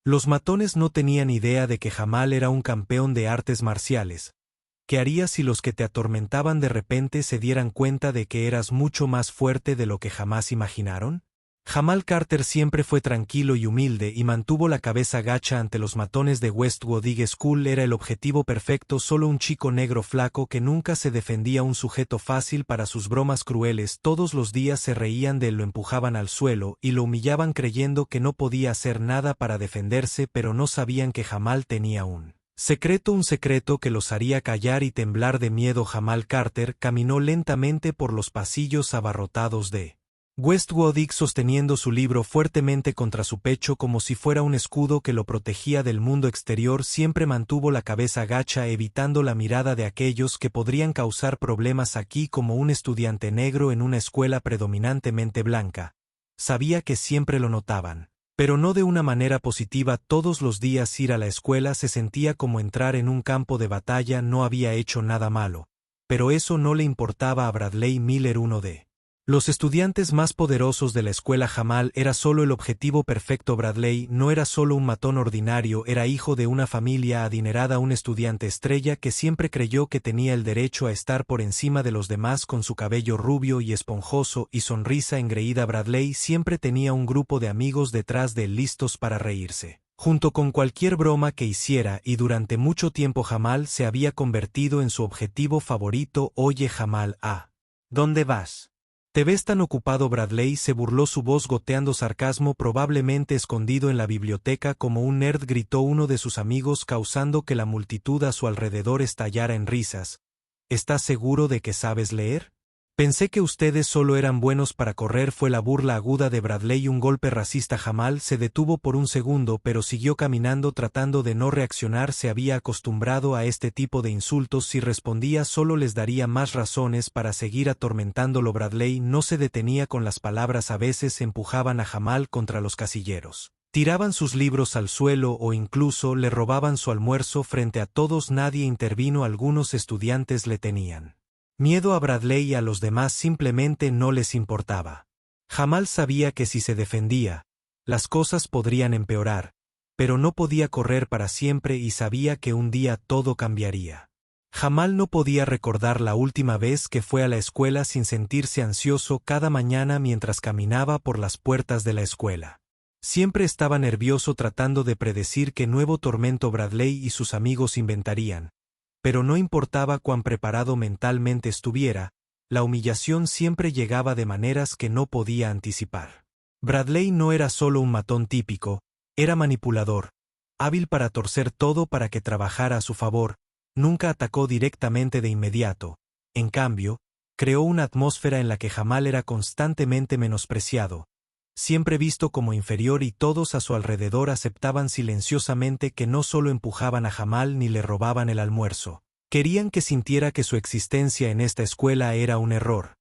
Los matones no tenían idea de que Jamal era un campeón de artes marciales. ¿Qué harías si los que te atormentaban de repente se dieran cuenta de que eras mucho más fuerte de lo que jamás imaginaron? Jamal Carter siempre fue tranquilo y humilde y mantuvo la cabeza gacha ante los matones de Westwood High School. Era el objetivo perfecto, solo un chico negro flaco que nunca se defendía, un sujeto fácil para sus bromas crueles. Todos los días se reían de él, lo empujaban al suelo y lo humillaban creyendo que no podía hacer nada para defenderse, pero no sabían que Jamal tenía un secreto que los haría callar y temblar de miedo. Jamal Carter caminó lentamente por los pasillos abarrotados de Westwood High, sosteniendo su libro fuertemente contra su pecho como si fuera un escudo que lo protegía del mundo exterior. Siempre mantuvo la cabeza gacha, evitando la mirada de aquellos que podrían causar problemas aquí. Como un estudiante negro en una escuela predominantemente blanca, sabía que siempre lo notaban, pero no de una manera positiva. Todos los días ir a la escuela se sentía como entrar en un campo de batalla. No había hecho nada malo, pero eso no le importaba a Bradley Miller, uno de los estudiantes más poderosos de la escuela. Jamal era solo el objetivo perfecto. Bradley no era solo un matón ordinario, era hijo de una familia adinerada, un estudiante estrella que siempre creyó que tenía el derecho a estar por encima de los demás. Con su cabello rubio y esponjoso y sonrisa engreída, Bradley siempre tenía un grupo de amigos detrás de él listos para reírse junto con cualquier broma que hiciera, y durante mucho tiempo Jamal se había convertido en su objetivo favorito. Oye Jamal, ¿dónde vas? ¿Te ves tan ocupado? Bradley se burló, su voz goteando sarcasmo. Probablemente escondido en la biblioteca como un nerd, gritó uno de sus amigos, causando que la multitud a su alrededor estallara en risas. ¿Estás seguro de que sabes leer? Pensé que ustedes solo eran buenos para correr, fue la burla aguda de Bradley, un golpe racista. Jamal se detuvo por un segundo, pero siguió caminando tratando de no reaccionar. Se había acostumbrado a este tipo de insultos. Si respondía solo les daría más razones para seguir atormentándolo. Bradley no se detenía con las palabras. A veces empujaban a Jamal contra los casilleros, tiraban sus libros al suelo o incluso le robaban su almuerzo frente a todos. Nadie intervino. Algunos estudiantes le tenían miedo a Bradley y a los demás simplemente no les importaba. Jamal sabía que si se defendía, las cosas podrían empeorar, pero no podía correr para siempre y sabía que un día todo cambiaría. Jamal no podía recordar la última vez que fue a la escuela sin sentirse ansioso cada mañana mientras caminaba por las puertas de la escuela. Siempre estaba nervioso tratando de predecir qué nuevo tormento Bradley y sus amigos inventarían. Pero no importaba cuán preparado mentalmente estuviera, la humillación siempre llegaba de maneras que no podía anticipar. Bradley no era solo un matón típico, era manipulador, hábil para torcer todo para que trabajara a su favor. Nunca atacó directamente de inmediato. En cambio, creó una atmósfera en la que Jamal era constantemente menospreciado, siempre visto como inferior, y todos a su alrededor aceptaban silenciosamente que no solo empujaban a Jamal ni le robaban el almuerzo. Querían que sintiera que su existencia en esta escuela era un error.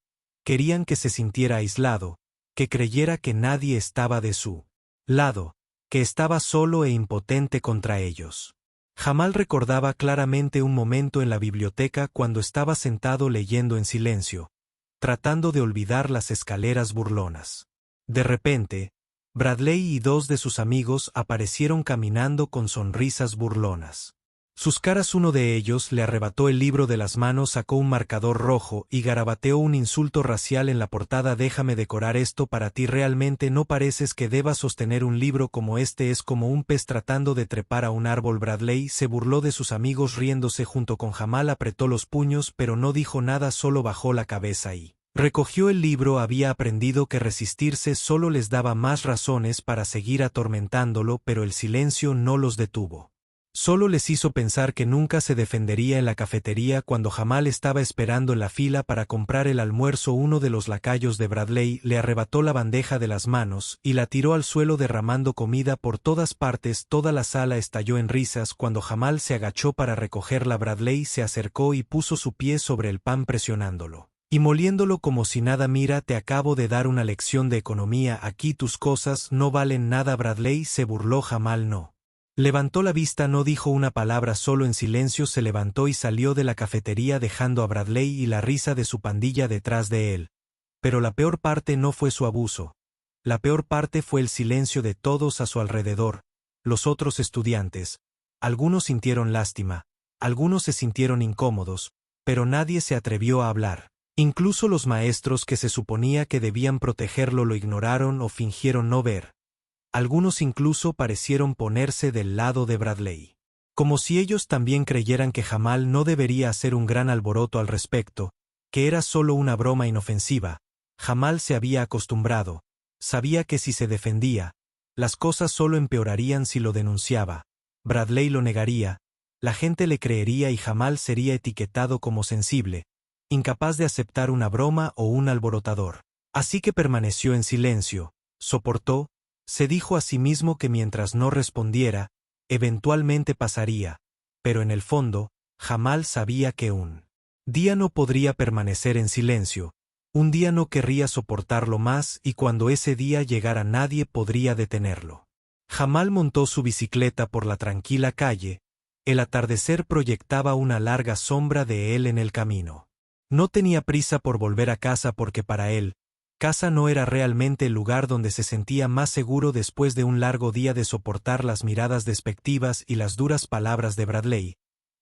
Querían que se sintiera aislado, que creyera que nadie estaba de su lado, que estaba solo e impotente contra ellos. Jamal recordaba claramente un momento en la biblioteca cuando estaba sentado leyendo en silencio, tratando de olvidar las escaleras burlonas. De repente, Bradley y dos de sus amigos aparecieron caminando con sonrisas burlonas. Sus caras, uno de ellos le arrebató el libro de las manos, sacó un marcador rojo y garabateó un insulto racial en la portada. Déjame decorar esto para ti, realmente no pareces que debas sostener un libro como este, es como un pez tratando de trepar a un árbol. Bradley se burló de sus amigos riéndose junto con Jamal, apretó los puños pero no dijo nada, solo bajó la cabeza y recogió el libro. Había aprendido que resistirse solo les daba más razones para seguir atormentándolo, pero el silencio no los detuvo. Solo les hizo pensar que nunca se defendería. En la cafetería, cuando Jamal estaba esperando en la fila para comprar el almuerzo, uno de los lacayos de Bradley le arrebató la bandeja de las manos y la tiró al suelo, derramando comida por todas partes. Toda la sala estalló en risas. Cuando Jamal se agachó para recogerla, Bradley se acercó y puso su pie sobre el pan, presionándolo y moliéndolo como si nada. Mira, te acabo de dar una lección de economía, aquí tus cosas no valen nada. Bradley se burló. Jamal no levantó la vista, no dijo una palabra, solo en silencio se levantó y salió de la cafetería, dejando a Bradley y la risa de su pandilla detrás de él. Pero la peor parte no fue su abuso. La peor parte fue el silencio de todos a su alrededor. los otros estudiantes. Algunos sintieron lástima, algunos se sintieron incómodos, pero nadie se atrevió a hablar. Incluso los maestros que se suponía que debían protegerlo lo ignoraron o fingieron no ver. Algunos incluso parecieron ponerse del lado de Bradley. Como si ellos también creyeran que Jamal no debería hacer un gran alboroto al respecto, que era solo una broma inofensiva. Jamal se había acostumbrado, sabía que si se defendía, las cosas solo empeorarían si lo denunciaba. Bradley lo negaría, la gente le creería y Jamal sería etiquetado como sensible, incapaz de aceptar una broma o un alborotador. Así que permaneció en silencio, soportó, se dijo a sí mismo que mientras no respondiera, eventualmente pasaría, pero en el fondo, Jamal sabía que un día no podría permanecer en silencio, un día no querría soportarlo más y cuando ese día llegara nadie podría detenerlo. Jamal montó su bicicleta por la tranquila calle, el atardecer proyectaba una larga sombra de él en el camino. No tenía prisa por volver a casa porque para él, casa no era realmente el lugar donde se sentía más seguro después de un largo día de soportar las miradas despectivas y las duras palabras de Bradley.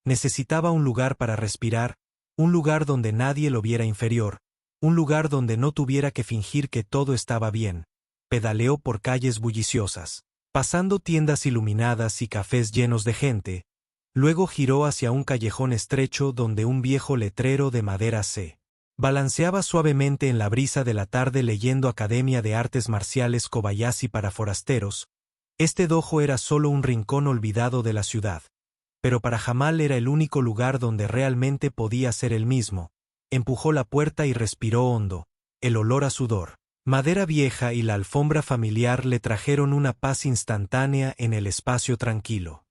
Necesitaba un lugar para respirar, un lugar donde nadie lo viera inferior, un lugar donde no tuviera que fingir que todo estaba bien. Pedaleó por calles bulliciosas, pasando tiendas iluminadas y cafés llenos de gente. Luego giró hacia un callejón estrecho donde un viejo letrero de madera se balanceaba suavemente en la brisa de la tarde leyendo Academia de Artes Marciales Kobayashi para forasteros. Este dojo era solo un rincón olvidado de la ciudad. Pero para Jamal era el único lugar donde realmente podía ser él mismo. Empujó la puerta y respiró hondo. El olor a sudor, madera vieja y la alfombra familiar le trajeron una paz instantánea en el espacio tranquilo.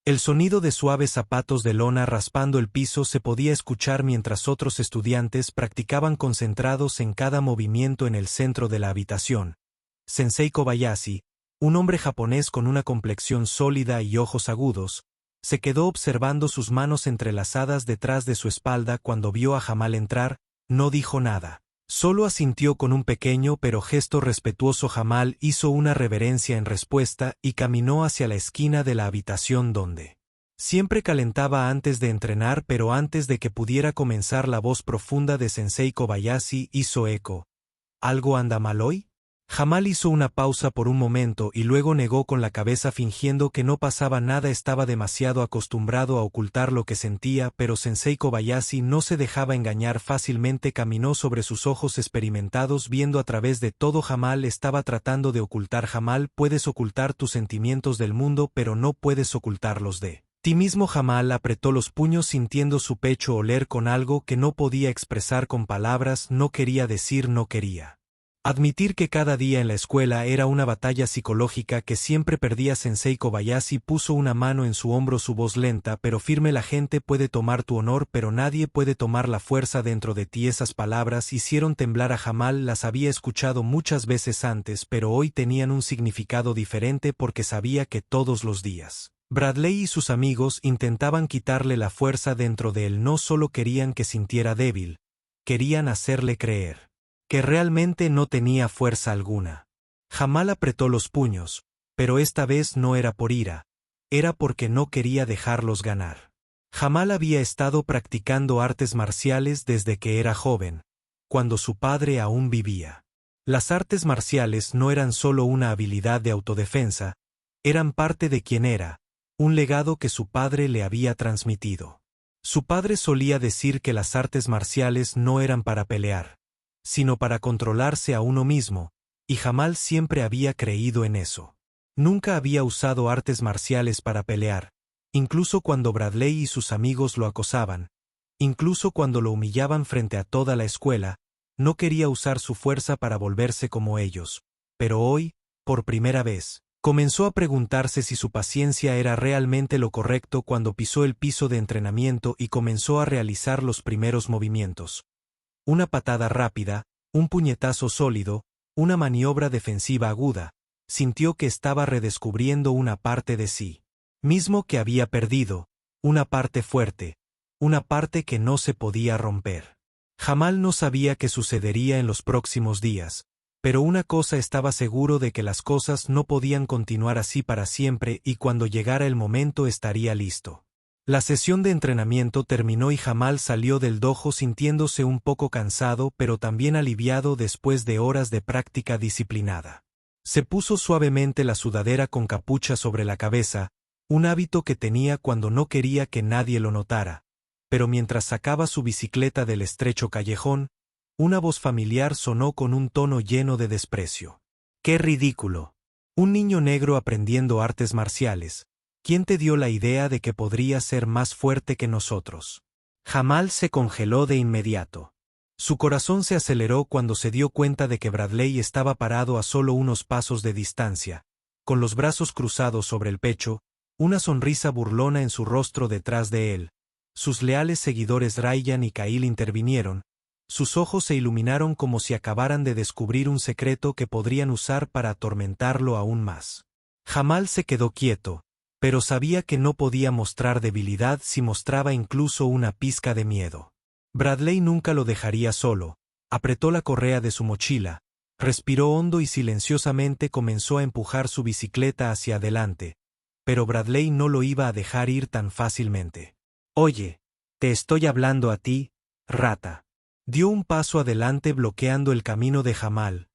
El sonido de suaves zapatos de lona raspando el piso se podía escuchar mientras otros estudiantes practicaban concentrados en cada movimiento en el centro de la habitación. Sensei Kobayashi, un hombre japonés con una complexión sólida y ojos agudos, se quedó observando sus manos entrelazadas detrás de su espalda cuando vio a Jamal entrar. No dijo nada. Solo asintió con un pequeño pero gesto respetuoso. Jamal hizo una reverencia en respuesta y caminó hacia la esquina de la habitación donde siempre calentaba antes de entrenar, pero antes de que pudiera comenzar la voz profunda de Sensei Kobayashi hizo eco. ¿Algo anda mal hoy? Jamal hizo una pausa por un momento y luego negó con la cabeza fingiendo que no pasaba nada. Estaba demasiado acostumbrado a ocultar lo que sentía, pero Sensei Kobayashi no se dejaba engañar fácilmente. Caminó sobre sus ojos experimentados viendo a través de todo. Jamal estaba tratando de ocultar. Jamal, puedes ocultar tus sentimientos del mundo, pero no puedes ocultarlos de ti mismo. Jamal apretó los puños sintiendo su pecho oler con algo que no podía expresar con palabras. No quería decir, no quería admitir que cada día en la escuela era una batalla psicológica que siempre perdía. Sensei Kobayashi puso una mano en su hombro, su voz lenta pero firme. La gente puede tomar tu honor, pero nadie puede tomar la fuerza dentro de ti. Esas palabras hicieron temblar a Jamal. Las había escuchado muchas veces antes, pero hoy tenían un significado diferente porque sabía que todos los días Bradley y sus amigos intentaban quitarle la fuerza dentro de él. No solo querían que sintiera débil, querían hacerle creer que realmente no tenía fuerza alguna. Jamal apretó los puños, pero esta vez no era por ira, era porque no quería dejarlos ganar. Jamal había estado practicando artes marciales desde que era joven, cuando su padre aún vivía. Las artes marciales no eran solo una habilidad de autodefensa, eran parte de quien era, un legado que su padre le había transmitido. Su padre solía decir que las artes marciales no eran para pelear, sino para controlarse a uno mismo, y Jamal siempre había creído en eso. Nunca había usado artes marciales para pelear, incluso cuando Bradley y sus amigos lo acosaban, incluso cuando lo humillaban frente a toda la escuela. No quería usar su fuerza para volverse como ellos, pero hoy, por primera vez, comenzó a preguntarse si su paciencia era realmente lo correcto. Cuando pisó el piso de entrenamiento y comenzó a realizar los primeros movimientos. Una patada rápida, un puñetazo sólido, una maniobra defensiva aguda, sintió que estaba redescubriendo una parte de sí mismo que había perdido, una parte fuerte, una parte que no se podía romper. Jamal no sabía qué sucedería en los próximos días, Pero una cosa estaba seguro de que las cosas no podían continuar así para siempre y cuando llegara el momento estaría listo. La sesión de entrenamiento terminó y Jamal salió del dojo sintiéndose un poco cansado pero también aliviado después de horas de práctica disciplinada. Se puso suavemente la sudadera con capucha sobre la cabeza, un hábito que tenía cuando no quería que nadie lo notara, pero mientras sacaba su bicicleta del estrecho callejón, una voz familiar sonó con un tono lleno de desprecio. ¡Qué ridículo! Un niño negro aprendiendo artes marciales. ¿Quién te dio la idea de que podría ser más fuerte que nosotros? Jamal se congeló de inmediato. Su corazón se aceleró cuando se dio cuenta de que Bradley estaba parado a solo unos pasos de distancia, con los brazos cruzados sobre el pecho, una sonrisa burlona en su rostro detrás de él. Sus leales seguidores Ryan y Kyle intervinieron. Sus ojos se iluminaron como si acabaran de descubrir un secreto que podrían usar para atormentarlo aún más. Jamal se quedó quieto, pero sabía que no podía mostrar debilidad si mostraba incluso una pizca de miedo. Bradley nunca lo dejaría solo. Apretó la correa de su mochila, respiró hondo y silenciosamente comenzó a empujar su bicicleta hacia adelante, pero Bradley no lo iba a dejar ir tan fácilmente. «Oye, te estoy hablando a ti, rata». Dio un paso adelante bloqueando el camino de Jamal.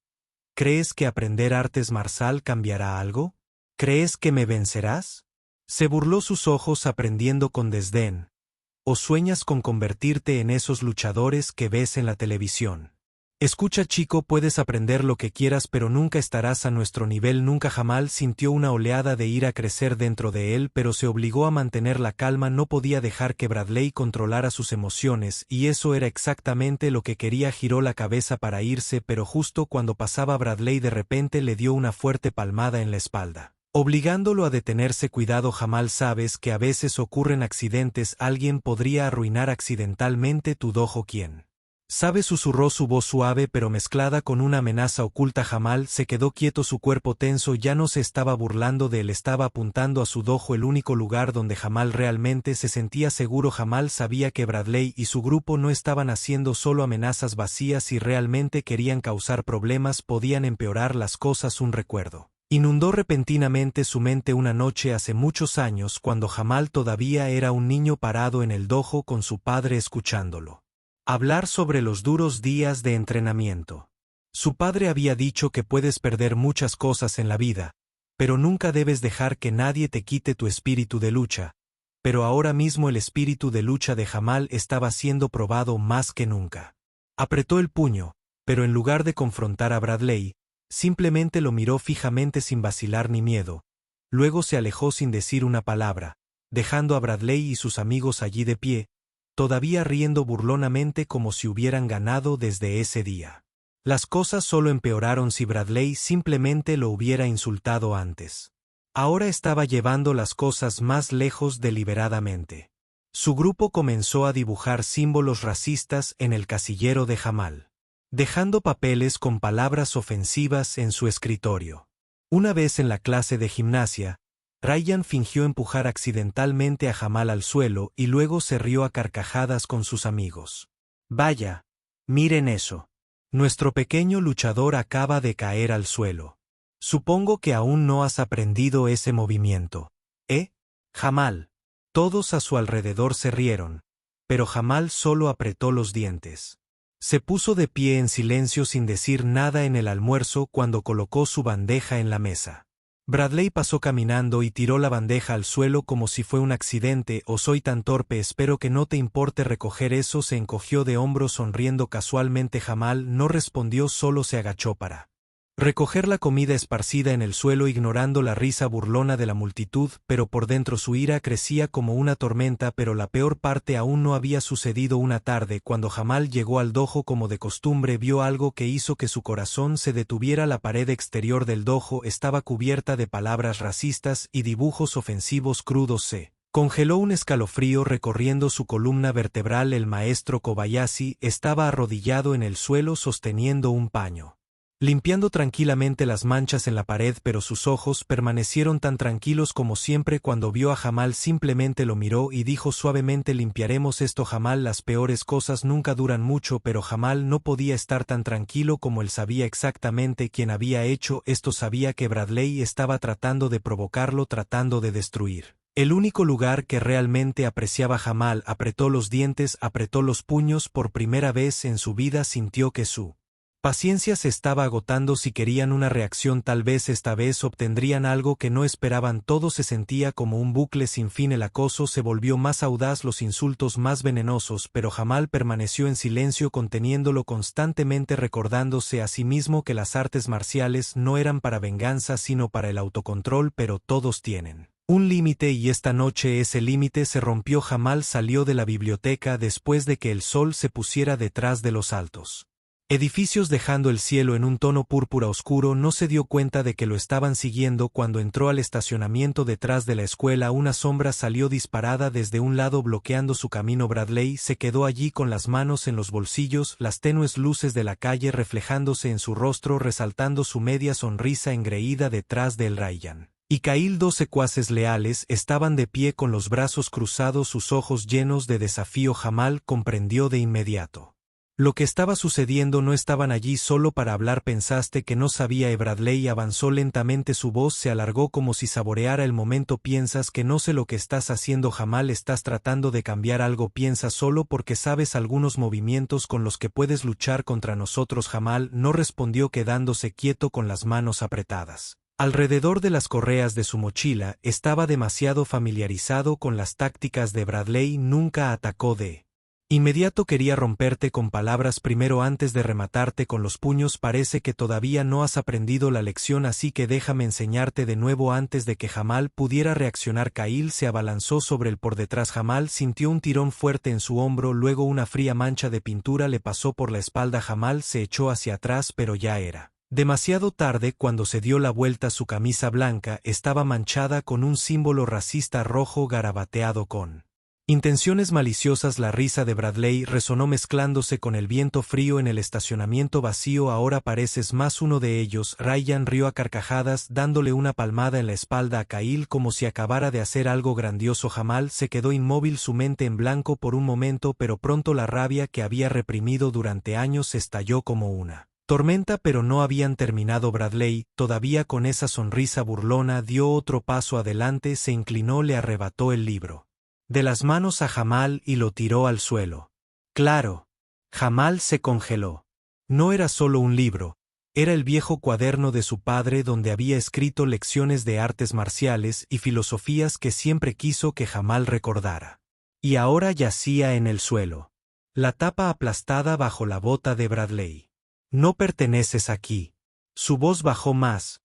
«¿Crees que aprender artes marcial cambiará algo? ¿Crees que me vencerás?» Se burló sus ojos aprendiendo con desdén. ¿O sueñas con convertirte en esos luchadores que ves en la televisión? Escucha, chico, puedes aprender lo que quieras pero nunca estarás a nuestro nivel nunca. Jamal sintió una oleada de ira crecer dentro de él pero se obligó a mantener la calma. No podía dejar que Bradley controlara sus emociones y eso era exactamente lo que quería. Giró la cabeza para irse pero justo cuando pasaba Bradley de repente le dio una fuerte palmada en la espalda, obligándolo a detenerse. Cuidado, Jamal, sabes que a veces ocurren accidentes. Alguien podría arruinar accidentalmente tu dojo. ¿Quién sabe? Susurró su voz suave pero mezclada con una amenaza oculta. Jamal se quedó quieto, su cuerpo tenso. Ya no se estaba burlando de él, estaba apuntando a su dojo, el único lugar donde Jamal realmente se sentía seguro. Jamal sabía que Bradley y su grupo no estaban haciendo solo amenazas vacías y realmente querían causar problemas, podían empeorar las cosas. Un recuerdo inundó repentinamente su mente una noche hace muchos años cuando Jamal todavía era un niño parado en el dojo con su padre escuchándolo hablar sobre los duros días de entrenamiento. Su padre había dicho que puedes perder muchas cosas en la vida, pero nunca debes dejar que nadie te quite tu espíritu de lucha. Pero ahora mismo el espíritu de lucha de Jamal estaba siendo probado más que nunca. Apretó el puño, pero en lugar de confrontar a Bradley, simplemente lo miró fijamente sin vacilar ni miedo. Luego se alejó sin decir una palabra, dejando a Bradley y sus amigos allí de pie, todavía riendo burlonamente como si hubieran ganado desde ese día. Las cosas solo empeoraron si Bradley simplemente lo hubiera insultado antes. Ahora estaba llevando las cosas más lejos deliberadamente. Su grupo comenzó a dibujar símbolos racistas en el casillero de Jamal, dejando papeles con palabras ofensivas en su escritorio. Una vez en la clase de gimnasia, Ryan fingió empujar accidentalmente a Jamal al suelo y luego se rió a carcajadas con sus amigos. «Vaya, miren eso. Nuestro pequeño luchador acaba de caer al suelo. Supongo que aún no has aprendido ese movimiento, ¿eh, Jamal?» Todos a su alrededor se rieron, pero Jamal solo apretó los dientes. Se puso de pie en silencio sin decir nada en el almuerzo cuando colocó su bandeja en la mesa. Bradley pasó caminando y tiró la bandeja al suelo como si fue un accidente. «¿O soy tan torpe? Espero que no te importe recoger eso». Se encogió de hombros sonriendo casualmente. Jamal no respondió, solo se agachó para recoger la comida esparcida en el suelo, ignorando la risa burlona de la multitud, pero por dentro su ira crecía como una tormenta. Pero la peor parte aún no había sucedido. Una tarde, cuando Jamal llegó al dojo como de costumbre, vio algo que hizo que su corazón se detuviera. La pared exterior del dojo estaba cubierta de palabras racistas y dibujos ofensivos crudos. Se congeló un escalofrío recorriendo su columna vertebral. El maestro Kobayashi estaba arrodillado en el suelo sosteniendo un paño limpiando tranquilamente las manchas en la pared, pero sus ojos permanecieron tan tranquilos como siempre. Cuando vio a Jamal simplemente lo miró y dijo suavemente: limpiaremos esto. Jamal, las peores cosas nunca duran mucho, pero Jamal no podía estar tan tranquilo como él sabía exactamente quién había hecho esto. Sabía que Bradley estaba tratando de provocarlo, tratando de destruir el único lugar que realmente apreciaba. Jamal apretó los dientes, apretó los puños. Por primera vez en su vida sintió que su paciencia se estaba agotando. Si querían una reacción, tal vez esta vez obtendrían algo que no esperaban. Todo se sentía como un bucle sin fin. El acoso se volvió más audaz, los insultos más venenosos, pero Jamal permaneció en silencio, conteniéndolo constantemente, recordándose a sí mismo que las artes marciales no eran para venganza sino para el autocontrol. Pero todos tienen un límite, y esta noche ese límite se rompió. Jamal salió de la biblioteca después de que el sol se pusiera detrás de los altos edificios, dejando el cielo en un tono púrpura oscuro. No se dio cuenta de que lo estaban siguiendo. Cuando entró al estacionamiento detrás de la escuela, una sombra salió disparada desde un lado, bloqueando su camino. Bradley se quedó allí con las manos en los bolsillos, las tenues luces de la calle reflejándose en su rostro, resaltando su media sonrisa engreída. Detrás de él, Ryan y Kyle, dos secuaces leales, estaban de pie con los brazos cruzados, sus ojos llenos de desafío. Jamal comprendió de inmediato lo que estaba sucediendo. No estaban allí solo para hablar. ¿Pensaste que no sabía? Bradley avanzó lentamente, su voz se alargó como si saboreara el momento. ¿Piensas que no sé lo que estás haciendo, Jamal? ¿Estás tratando de cambiar algo? ¿Piensas solo porque sabes algunos movimientos con los que puedes luchar contra nosotros? Jamal no respondió, quedándose quieto con las manos apretadas alrededor de las correas de su mochila. Estaba demasiado familiarizado con las tácticas de Bradley. Nunca atacó de inmediato, quería romperte con palabras primero antes de rematarte con los puños. Parece que todavía no has aprendido la lección, así que déjame enseñarte de nuevo. Antes de que Jamal pudiera reaccionar, Kyle se abalanzó sobre él por detrás. Jamal sintió un tirón fuerte en su hombro, luego una fría mancha de pintura le pasó por la espalda. Jamal se echó hacia atrás, pero ya era demasiado tarde. Cuando se dio la vuelta, su camisa blanca estaba manchada con un símbolo racista rojo garabateado con intenciones maliciosas. La risa de Bradley resonó mezclándose con el viento frío en el estacionamiento vacío. Ahora pareces más uno de ellos. Ryan rió a carcajadas, dándole una palmada en la espalda a Kyle como si acabara de hacer algo grandioso. Jamal se quedó inmóvil, su mente en blanco por un momento, pero pronto la rabia que había reprimido durante años estalló como una tormenta. Pero no habían terminado. Bradley, todavía con esa sonrisa burlona, dio otro paso adelante, se inclinó, le arrebató el libro de las manos a Jamal y lo tiró al suelo. Claro. Jamal se congeló. No era solo un libro, era el viejo cuaderno de su padre donde había escrito lecciones de artes marciales y filosofías que siempre quiso que Jamal recordara. Y ahora yacía en el suelo, la tapa aplastada bajo la bota de Bradley. No perteneces aquí. Su voz bajó más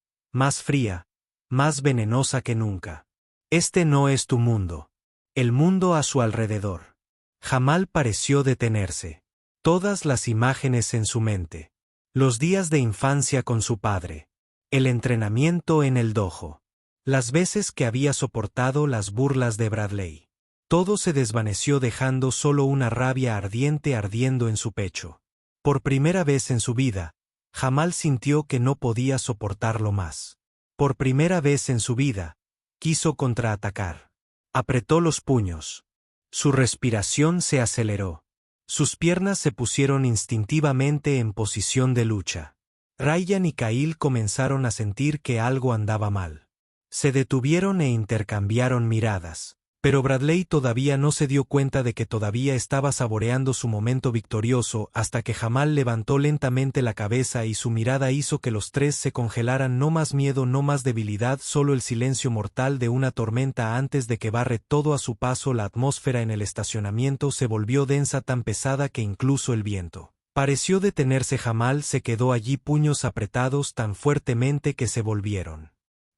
fría, más venenosa que nunca. Este no es tu mundo. El mundo a su alrededor. Jamal pareció detenerse. Todas las imágenes en su mente. Los días de infancia con su padre. El entrenamiento en el dojo. Las veces que había soportado las burlas de Bradley. Todo se desvaneció, dejando solo una rabia ardiente ardiendo en su pecho. Por primera vez en su vida, Jamal sintió que no podía soportarlo más. Por primera vez en su vida, quiso contraatacar. Apretó los puños. Su respiración se aceleró. Sus piernas se pusieron instintivamente en posición de lucha. Ryan y Kyle comenzaron a sentir que algo andaba mal. Se detuvieron e intercambiaron miradas. Pero Bradley todavía no se dio cuenta de que todavía estaba saboreando su momento victorioso, hasta que Jamal levantó lentamente la cabeza y su mirada hizo que los tres se congelaran. No más miedo, no más debilidad, solo el silencio mortal de una tormenta antes de que barre todo a su paso. La atmósfera en el estacionamiento se volvió densa, tan pesada que incluso el viento pareció detenerse. Jamal se quedó allí, puños apretados tan fuertemente que se volvieron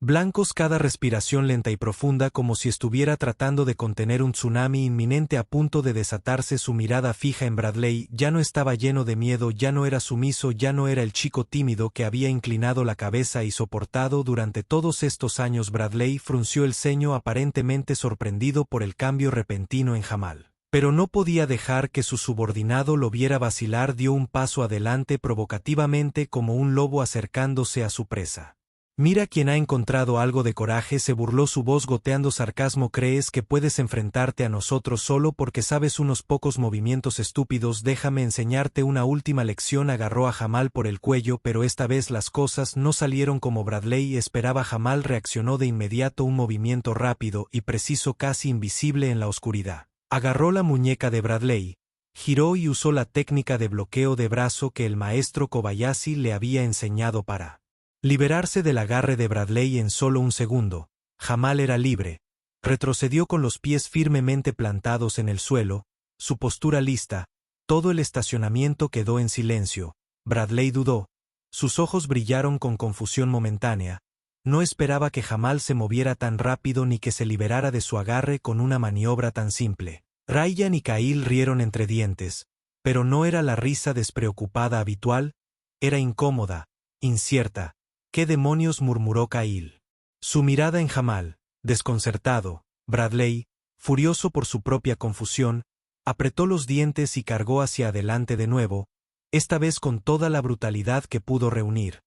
blancos, cada respiración lenta y profunda, como si estuviera tratando de contener un tsunami inminente a punto de desatarse. Su mirada fija en Bradley ya no estaba lleno de miedo, ya no era sumiso, ya no era el chico tímido que había inclinado la cabeza y soportado durante todos estos años. Bradley frunció el ceño, aparentemente sorprendido por el cambio repentino en Jamal. Pero no podía dejar que su subordinado lo viera vacilar. Dio un paso adelante provocativamente como un lobo acercándose a su presa. «Mira quién ha encontrado algo de coraje», se burló, su voz goteando sarcasmo. «¿Crees que puedes enfrentarte a nosotros solo porque sabes unos pocos movimientos estúpidos? Déjame enseñarte una última lección». Agarró a Jamal por el cuello, pero esta vez las cosas no salieron como Bradley esperaba. Jamal reaccionó de inmediato, un movimiento rápido y preciso, casi invisible en la oscuridad. Agarró la muñeca de Bradley, giró y usó la técnica de bloqueo de brazo que el maestro Kobayashi le había enseñado para liberarse del agarre de Bradley en solo un segundo. Jamal era libre. Retrocedió con los pies firmemente plantados en el suelo, su postura lista. Todo el estacionamiento quedó en silencio. Bradley dudó. Sus ojos brillaron con confusión momentánea. No esperaba que Jamal se moviera tan rápido ni que se liberara de su agarre con una maniobra tan simple. Ryan y Kyle rieron entre dientes, pero no era la risa despreocupada habitual, era incómoda, incierta. «¿Qué demonios?», murmuró Kyle. Su mirada en Jamal, desconcertado. Bradley, furioso por su propia confusión, apretó los dientes y cargó hacia adelante de nuevo, esta vez con toda la brutalidad que pudo reunir.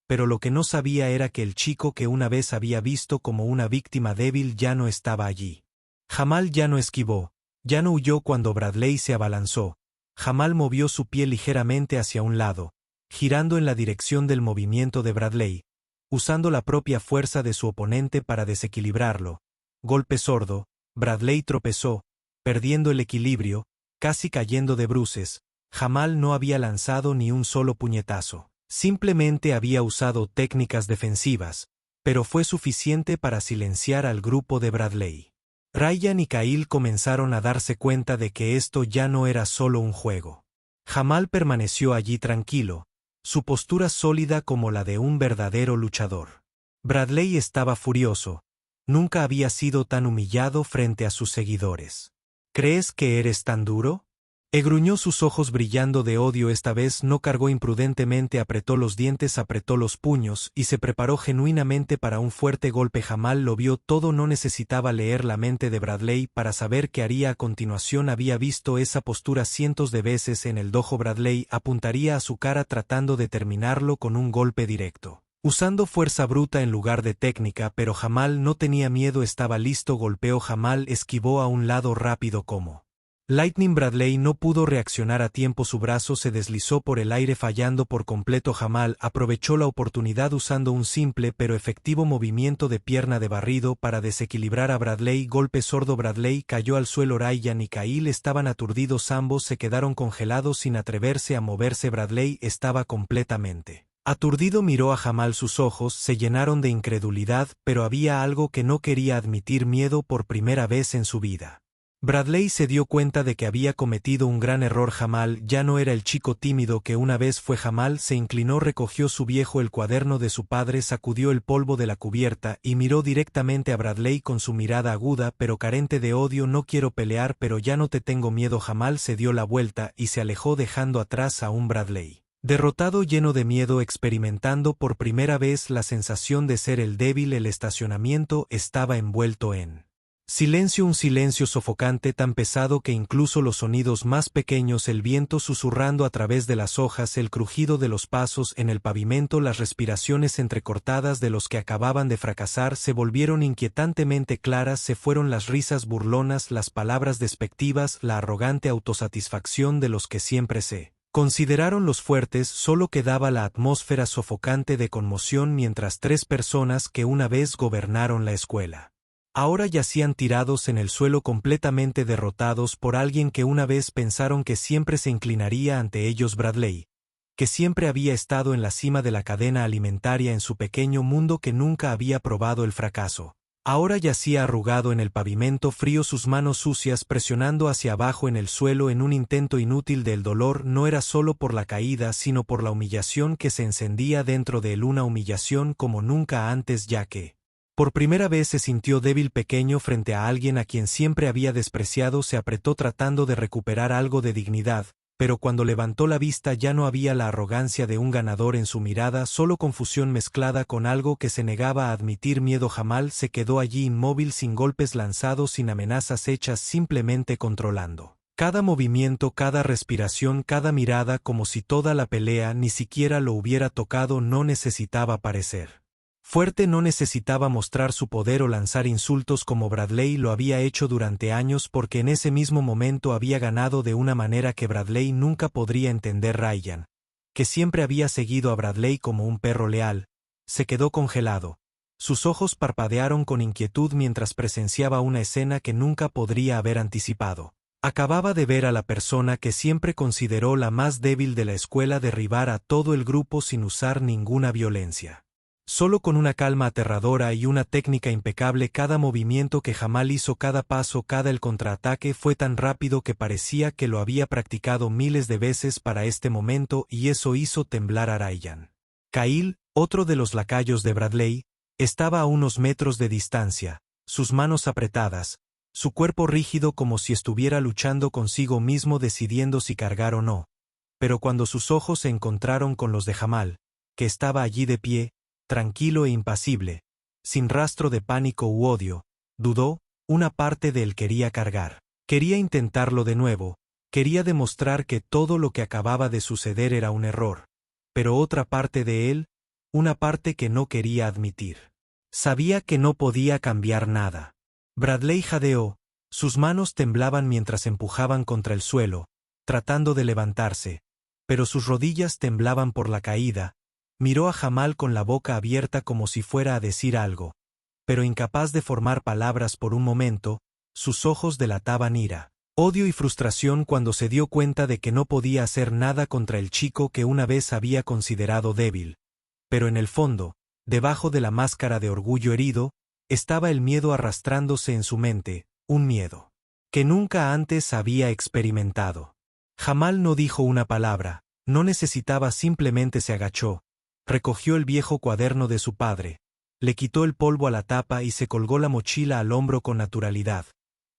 Pero lo que no sabía era que el chico que una vez había visto como una víctima débil ya no estaba allí. Jamal ya no esquivó, ya no huyó cuando Bradley se abalanzó. Jamal movió su pie ligeramente hacia un lado, girando en la dirección del movimiento de Bradley, usando la propia fuerza de su oponente para desequilibrarlo. Golpe sordo, Bradley tropezó, perdiendo el equilibrio, casi cayendo de bruces. Jamal no había lanzado ni un solo puñetazo. Simplemente había usado técnicas defensivas, pero fue suficiente para silenciar al grupo de Bradley. Ryan y Kyle comenzaron a darse cuenta de que esto ya no era solo un juego. Jamal permaneció allí tranquilo, su postura sólida como la de un verdadero luchador. Bradley estaba furioso. Nunca había sido tan humillado frente a sus seguidores. «¿Crees que eres tan duro?», gruñó, sus ojos brillando de odio. Esta vez no cargó imprudentemente, apretó los dientes, apretó los puños y se preparó genuinamente para un fuerte golpe. Jamal lo vio todo, no necesitaba leer la mente de Bradley para saber qué haría a continuación. Había visto esa postura cientos de veces en el dojo. Bradley apuntaría a su cara tratando de terminarlo con un golpe directo, usando fuerza bruta en lugar de técnica, pero Jamal no tenía miedo, estaba listo. Golpeó. Jamal esquivó a un lado rápido como Lightning. Bradley no pudo reaccionar a tiempo, su brazo se deslizó por el aire fallando por completo. Jamal aprovechó la oportunidad usando un simple pero efectivo movimiento de pierna de barrido para desequilibrar a Bradley. Golpe sordo, Bradley cayó al suelo. Ryan y Kyle estaban aturdidos, ambos se quedaron congelados sin atreverse a moverse. Bradley estaba completamente aturdido, miró a Jamal, sus ojos se llenaron de incredulidad, pero había algo que no quería admitir: miedo por primera vez en su vida. Bradley se dio cuenta de que había cometido un gran error. Jamal ya no era el chico tímido que una vez fue. Jamal se inclinó, recogió su viejo, el cuaderno de su padre, sacudió el polvo de la cubierta y miró directamente a Bradley con su mirada aguda pero carente de odio. «No quiero pelear, pero ya no te tengo miedo». Jamal se dio la vuelta y se alejó, dejando atrás a un Bradley derrotado, lleno de miedo, experimentando por primera vez la sensación de ser el débil. El estacionamiento estaba envuelto en silencio, un silencio sofocante tan pesado que incluso los sonidos más pequeños, el viento susurrando a través de las hojas, el crujido de los pasos en el pavimento, las respiraciones entrecortadas de los que acababan de fracasar se volvieron inquietantemente claras. Se fueron las risas burlonas, las palabras despectivas, la arrogante autosatisfacción de los que siempre se consideraron los fuertes. Solo quedaba la atmósfera sofocante de conmoción mientras tres personas que una vez gobernaron la escuela ahora yacían tirados en el suelo, completamente derrotados por alguien que una vez pensaron que siempre se inclinaría ante ellos. Bradley, que siempre había estado en la cima de la cadena alimentaria en su pequeño mundo, que nunca había probado el fracaso, ahora yacía arrugado en el pavimento frío, sus manos sucias presionando hacia abajo en el suelo en un intento inútil. Del dolor no era solo por la caída, sino por la humillación que se encendía dentro de él, una humillación como nunca antes, ya que por primera vez se sintió débil, pequeño frente a alguien a quien siempre había despreciado. Se apretó tratando de recuperar algo de dignidad, pero cuando levantó la vista ya no había la arrogancia de un ganador en su mirada, solo confusión mezclada con algo que se negaba a admitir: miedo. Jamal se quedó allí inmóvil, sin golpes lanzados, sin amenazas hechas, simplemente controlando Cada movimiento, cada respiración, cada mirada, como si toda la pelea ni siquiera lo hubiera tocado, no necesitaba parecer fuerte, no necesitaba mostrar su poder o lanzar insultos como Bradley lo había hecho durante años, porque en ese mismo momento había ganado de una manera que Bradley nunca podría entender. Ryan, que siempre había seguido a Bradley como un perro leal, se quedó congelado. Sus ojos parpadearon con inquietud mientras presenciaba una escena que nunca podría haber anticipado. Acababa de ver a la persona que siempre consideró la más débil de la escuela derribar a todo el grupo sin usar ninguna violencia. Solo con una calma aterradora y una técnica impecable. Cada movimiento que Jamal hizo, cada paso, cada el contraataque fue tan rápido que parecía que lo había practicado miles de veces para este momento, y eso hizo temblar a Ryan. Kyle, otro de los lacayos de Bradley, estaba a unos metros de distancia, sus manos apretadas, su cuerpo rígido como si estuviera luchando consigo mismo decidiendo si cargar o no. Pero cuando sus ojos se encontraron con los de Jamal, que estaba allí de pie, tranquilo e impasible, sin rastro de pánico u odio, dudó. Una parte de él quería cargar. Quería intentarlo de nuevo, quería demostrar que todo lo que acababa de suceder era un error. Pero otra parte de él, una parte que no quería admitir, sabía que no podía cambiar nada. Bradley jadeó, sus manos temblaban mientras empujaban contra el suelo, tratando de levantarse, pero sus rodillas temblaban por la caída. Miró a Jamal con la boca abierta como si fuera a decir algo, pero incapaz de formar palabras por un momento. Sus ojos delataban ira, odio y frustración cuando se dio cuenta de que no podía hacer nada contra el chico que una vez había considerado débil. Pero en el fondo, debajo de la máscara de orgullo herido, estaba el miedo arrastrándose en su mente, un miedo que nunca antes había experimentado. Jamal no dijo una palabra, no necesitaba, simplemente se agachó, recogió el viejo cuaderno de su padre, le quitó el polvo a la tapa y se colgó la mochila al hombro con naturalidad,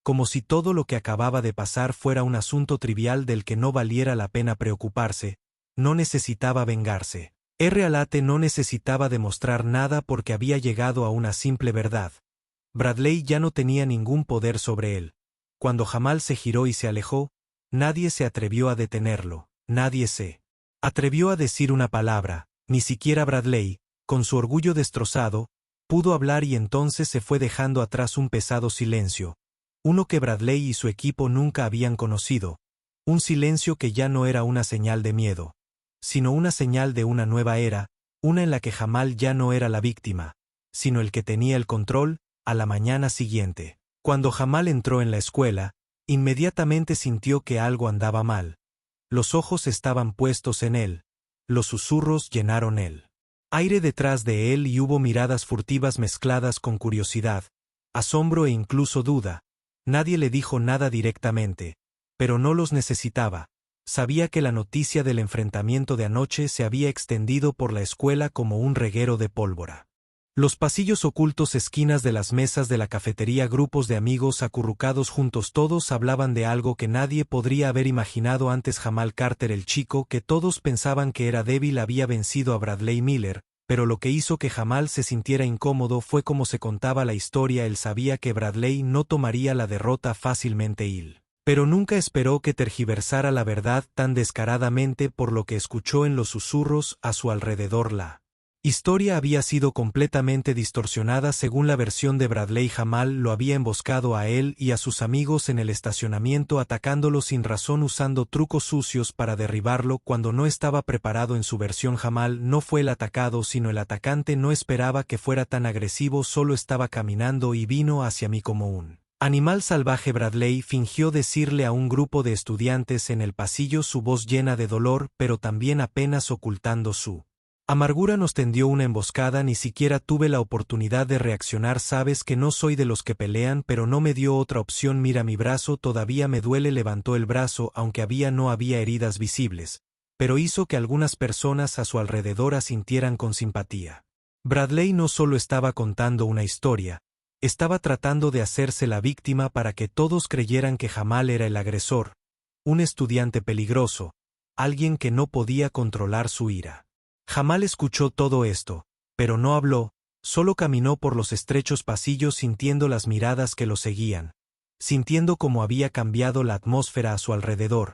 como si todo lo que acababa de pasar fuera un asunto trivial del que no valiera la pena preocuparse. No necesitaba vengarse. Alate no necesitaba demostrar nada porque había llegado a una simple verdad. Bradley ya no tenía ningún poder sobre él. Cuando Jamal se giró y se alejó, nadie se atrevió a detenerlo, nadie se atrevió a decir una palabra, ni siquiera Bradley, con su orgullo destrozado, pudo hablar, y entonces se fue dejando atrás un pesado silencio, uno que Bradley y su equipo nunca habían conocido, un silencio que ya no era una señal de miedo, sino una señal de una nueva era, una en la que Jamal ya no era la víctima, sino el que tenía el control. A la mañana siguiente, cuando Jamal entró en la escuela, inmediatamente sintió que algo andaba mal. Los ojos estaban puestos en él, los susurros llenaron el aire detrás de él y hubo miradas furtivas mezcladas con curiosidad, asombro e incluso duda. Nadie le dijo nada directamente, pero no los necesitaba. Sabía que la noticia del enfrentamiento de anoche se había extendido por la escuela como un reguero de pólvora. Los pasillos ocultos, esquinas de las mesas de la cafetería, grupos de amigos acurrucados juntos, todos hablaban de algo que nadie podría haber imaginado antes. Jamal Carter, el chico que todos pensaban que era débil, había vencido a Bradley Miller, pero lo que hizo que Jamal se sintiera incómodo fue cómo se contaba la historia. Él sabía que Bradley no tomaría la derrota fácilmente, pero nunca esperó que tergiversara la verdad tan descaradamente, por lo que escuchó en los susurros a su alrededor. La historia había sido completamente distorsionada según la versión de Bradley. Jamal lo había emboscado a él y a sus amigos en el estacionamiento, atacándolo sin razón, usando trucos sucios para derribarlo cuando no estaba preparado. En su versión, Jamal no fue el atacado sino el atacante. No esperaba que fuera tan agresivo, solo estaba caminando y vino hacia mí como un animal salvaje. Bradley fingió decirle a un grupo de estudiantes en el pasillo, su voz llena de dolor, pero también apenas ocultando su amargura. Nos tendió una emboscada, ni siquiera tuve la oportunidad de reaccionar. Sabes que no soy de los que pelean, pero no me dio otra opción. Mira mi brazo, todavía me duele. Levantó el brazo, aunque no había heridas visibles, pero hizo que algunas personas a su alrededor asintieran con simpatía. Bradley no solo estaba contando una historia, estaba tratando de hacerse la víctima para que todos creyeran que Jamal era el agresor, un estudiante peligroso, alguien que no podía controlar su ira. Jamal escuchó todo esto, pero no habló, solo caminó por los estrechos pasillos sintiendo las miradas que lo seguían. sintiendo cómo había cambiado la atmósfera a su alrededor.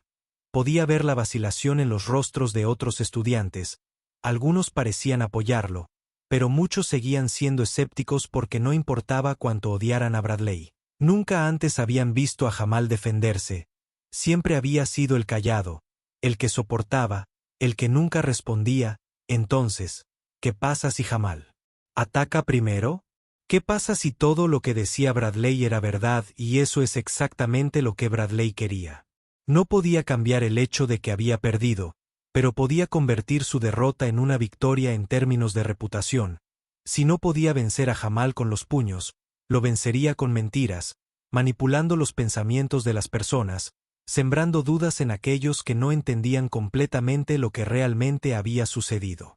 Podía ver la vacilación en los rostros de otros estudiantes. Algunos parecían apoyarlo, pero muchos seguían siendo escépticos porque no importaba cuánto odiaran a Bradley. Nunca antes habían visto a Jamal defenderse. Siempre había sido el callado, el que soportaba, el que nunca respondía. Entonces, ¿qué pasa si Jamal ataca primero? ¿Qué pasa si todo lo que decía Bradley era verdad y eso es exactamente lo que Bradley quería? No podía cambiar el hecho de que había perdido, pero podía convertir su derrota en una victoria en términos de reputación. Si no podía vencer a Jamal con los puños, lo vencería con mentiras, manipulando los pensamientos de las personas, sembrando dudas en aquellos que no entendían completamente lo que realmente había sucedido.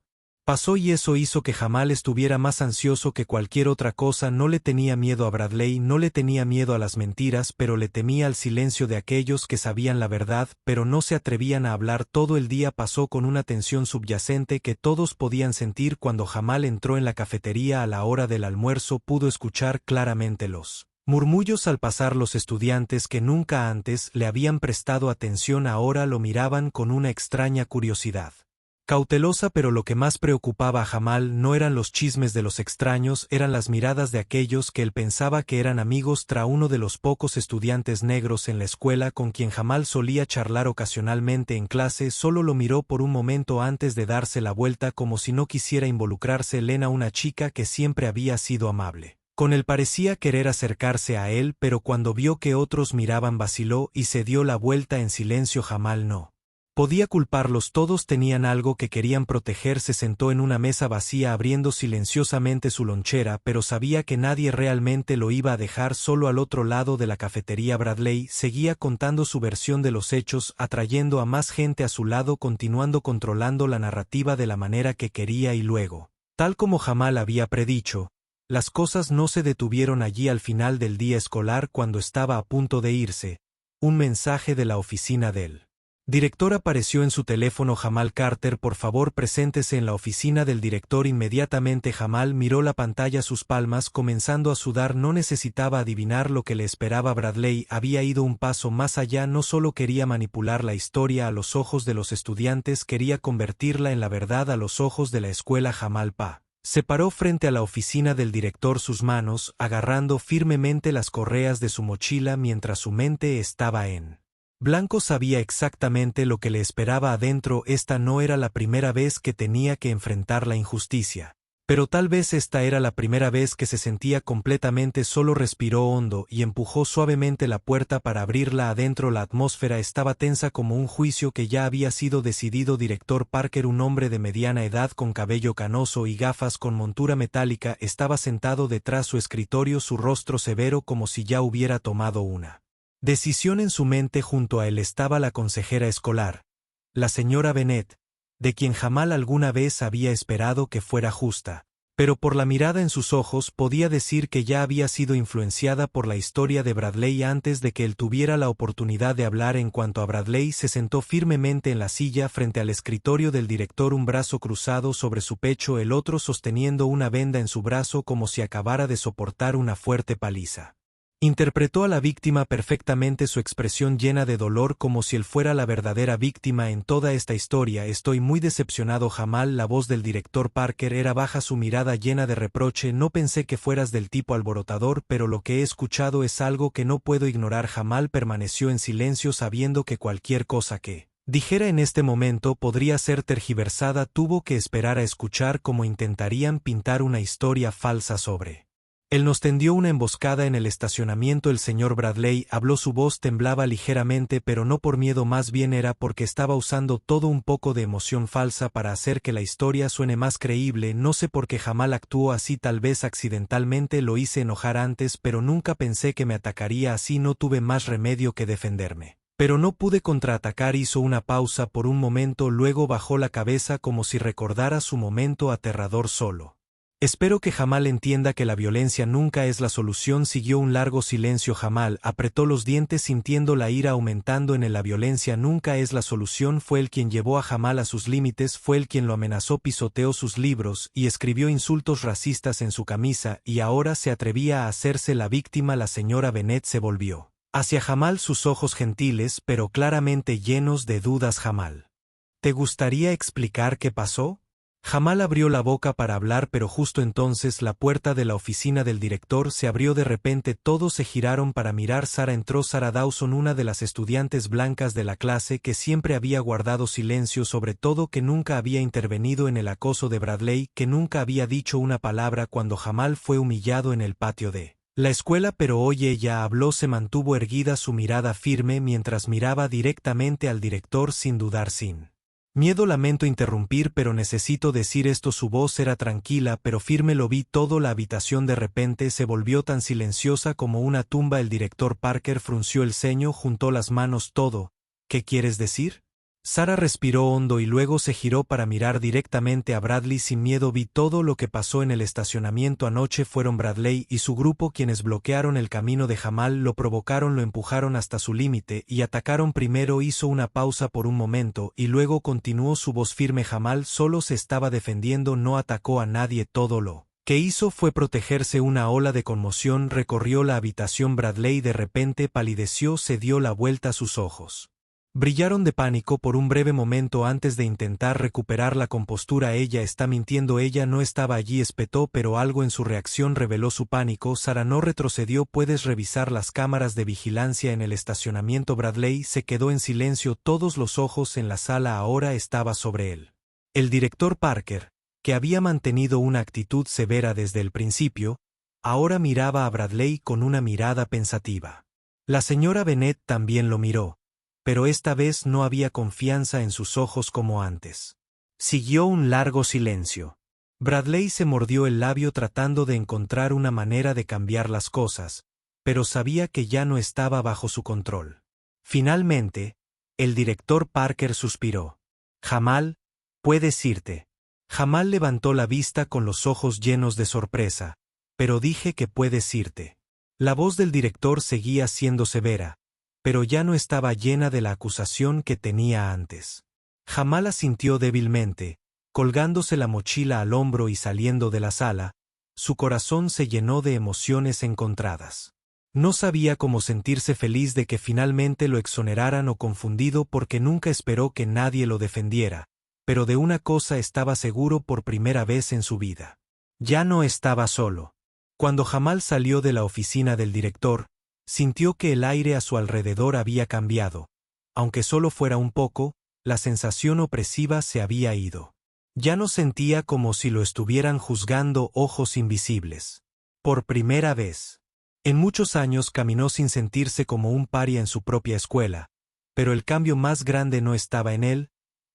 Pasó y eso hizo que Jamal estuviera más ansioso que cualquier otra cosa. No le tenía miedo a Bradley, no le tenía miedo a las mentiras, pero le temía al silencio de aquellos que sabían la verdad, pero no se atrevían a hablar. Todo el día pasó con una tensión subyacente que todos podían sentir. Cuando Jamal entró en la cafetería a la hora del almuerzo, pudo escuchar claramente los murmullos al pasar. Los estudiantes que nunca antes le habían prestado atención ahora lo miraban con una extraña curiosidad cautelosa, pero lo que más preocupaba a Jamal no eran los chismes de los extraños, eran las miradas de aquellos que él pensaba que eran amigos. Uno de los pocos estudiantes negros en la escuela con quien Jamal solía charlar ocasionalmente en clase solo lo miró por un momento antes de darse la vuelta como si no quisiera involucrarse. Lena, una chica que siempre había sido amable con él, parecía querer acercarse a él, pero cuando vio que otros miraban vaciló y se dio la vuelta en silencio. Jamal no podía culparlos, todos tenían algo que querían proteger. Se sentó en una mesa vacía abriendo silenciosamente su lonchera, pero sabía que nadie realmente lo iba a dejar solo. Al otro lado de la cafetería, Bradley seguía contando su versión de los hechos, atrayendo a más gente a su lado, continuando controlando la narrativa de la manera que quería y luego, tal como Jamal había predicho, las cosas no se detuvieron allí. Al final del día escolar, cuando estaba a punto de irse, un mensaje de la oficina del director apareció en su teléfono. Jamal Carter, por favor preséntese en la oficina del director inmediatamente. Jamal miró la pantalla, sus palmas comenzando a sudar. No necesitaba adivinar lo que le esperaba. Bradley había ido un paso más allá, no solo quería manipular la historia a los ojos de los estudiantes, quería convertirla en la verdad a los ojos de la escuela. Jamal se paró frente a la oficina del director, sus manos agarrando firmemente las correas de su mochila mientras su mente estaba en blanco. Sabía exactamente lo que le esperaba adentro. Esta no era la primera vez que tenía que enfrentar la injusticia, pero tal vez esta era la primera vez que se sentía completamente solo. Respiró hondo y empujó suavemente la puerta para abrirla. Adentro la atmósfera estaba tensa como un juicio que ya había sido decidido. Director Parker, un hombre de mediana edad con cabello canoso y gafas con montura metálica, estaba sentado detrás su escritorio, su rostro severo como si ya hubiera tomado una decisión en su mente. Junto a él estaba la consejera escolar, la señora Bennett, de quien Jamal alguna vez había esperado que fuera justa, pero por la mirada en sus ojos podía decir que ya había sido influenciada por la historia de Bradley antes de que él tuviera la oportunidad de hablar. En cuanto a Bradley, se sentó firmemente en la silla frente al escritorio del director, un brazo cruzado sobre su pecho, el otro sosteniendo una venda en su brazo como si acabara de soportar una fuerte paliza. Interpretó a la víctima perfectamente, su expresión llena de dolor como si él fuera la verdadera víctima en toda esta historia. Estoy muy decepcionado, Jamal. La voz del director Parker era baja, su mirada llena de reproche. No pensé que fueras del tipo alborotador, pero lo que he escuchado es algo que no puedo ignorar. Jamal permaneció en silencio, sabiendo que cualquier cosa que dijera en este momento podría ser tergiversada. Tuvo que esperar a escuchar cómo intentarían pintar una historia falsa sobre él. Nos tendió una emboscada en el estacionamiento. El señor Bradley habló, su voz temblaba ligeramente, pero no por miedo, más bien era porque estaba usando todo un poco de emoción falsa para hacer que la historia suene más creíble. No sé por qué Jamal actuó así, tal vez accidentalmente lo hice enojar antes, pero nunca pensé que me atacaría así. No tuve más remedio que defenderme, pero no pude contraatacar. Hizo una pausa por un momento, luego bajó la cabeza como si recordara su momento aterrador solo. Espero que Jamal entienda que la violencia nunca es la solución. Siguió un largo silencio. Jamal apretó los dientes sintiendo la ira aumentando en él. La violencia nunca es la solución. Fue él quien llevó a Jamal a sus límites, fue él quien lo amenazó, pisoteó sus libros y escribió insultos racistas en su camisa, y ahora se atrevía a hacerse la víctima. La señora Bennett se volvió Hacia Jamal sus ojos gentiles pero claramente llenos de dudas. Jamal. ¿Te gustaría explicar qué pasó? Jamal abrió la boca para hablar, pero justo entonces la puerta de la oficina del director se abrió de repente. Todos se giraron para mirar. Sara entró. Sara Dawson, una de las estudiantes blancas de la clase que siempre había guardado silencio sobre todo, que nunca había intervenido en el acoso de Bradley, que nunca había dicho una palabra cuando Jamal fue humillado en el patio de la escuela, pero hoy ella habló. Se mantuvo erguida, su mirada firme mientras miraba directamente al director sin dudar. Sin miedo. Lamento interrumpir, pero necesito decir esto. Su voz era tranquila pero firme. Lo vi todo. La habitación de repente se volvió tan silenciosa como una tumba. El director Parker frunció el ceño, juntó las manos. ¿Todo? ¿Qué quieres decir? Sara respiró hondo y luego se giró para mirar directamente a Bradley. Sin miedo. Vi todo lo que pasó en el estacionamiento anoche. Fueron Bradley y su grupo quienes bloquearon el camino de Jamal, lo provocaron, lo empujaron hasta su límite y atacaron. Primero hizo una pausa por un momento y luego continuó, su voz firme. Jamal solo se estaba defendiendo, no atacó a nadie. Todo lo que hizo fue protegerse. Una ola de conmoción recorrió la habitación. Bradley de repente palideció, se dio la vuelta. Sus ojos brillaron de pánico por un breve momento antes de intentar recuperar la compostura. Ella está mintiendo, ella no estaba allí, espetó, pero algo en su reacción reveló su pánico. Sara no retrocedió. Puedes revisar las cámaras de vigilancia en el estacionamiento. Bradley se quedó en silencio, todos los ojos en la sala ahora estaba sobre él. El director Parker, que había mantenido una actitud severa desde el principio, ahora miraba a Bradley con una mirada pensativa. La señora Bennett también lo miró, pero esta vez no había confianza en sus ojos como antes. Siguió un largo silencio. Bradley se mordió el labio tratando de encontrar una manera de cambiar las cosas, pero sabía que ya no estaba bajo su control. Finalmente, el director Parker suspiró. Jamal, puedes irte. Jamal levantó la vista con los ojos llenos de sorpresa. Pero dije que puedes irte. La voz del director seguía siendo severa, pero ya no estaba llena de la acusación que tenía antes. Jamal asintió débilmente, colgándose la mochila al hombro y saliendo de la sala. Su corazón se llenó de emociones encontradas. No sabía cómo sentirse, feliz de que finalmente lo exoneraran o confundido porque nunca esperó que nadie lo defendiera, pero de una cosa estaba seguro por primera vez en su vida. Ya no estaba solo. Cuando Jamal salió de la oficina del director, sintió que el aire a su alrededor había cambiado. Aunque solo fuera un poco, la sensación opresiva se había ido. Ya no sentía como si lo estuvieran juzgando ojos invisibles. Por primera vez en muchos años caminó sin sentirse como un paria en su propia escuela, pero el cambio más grande no estaba en él,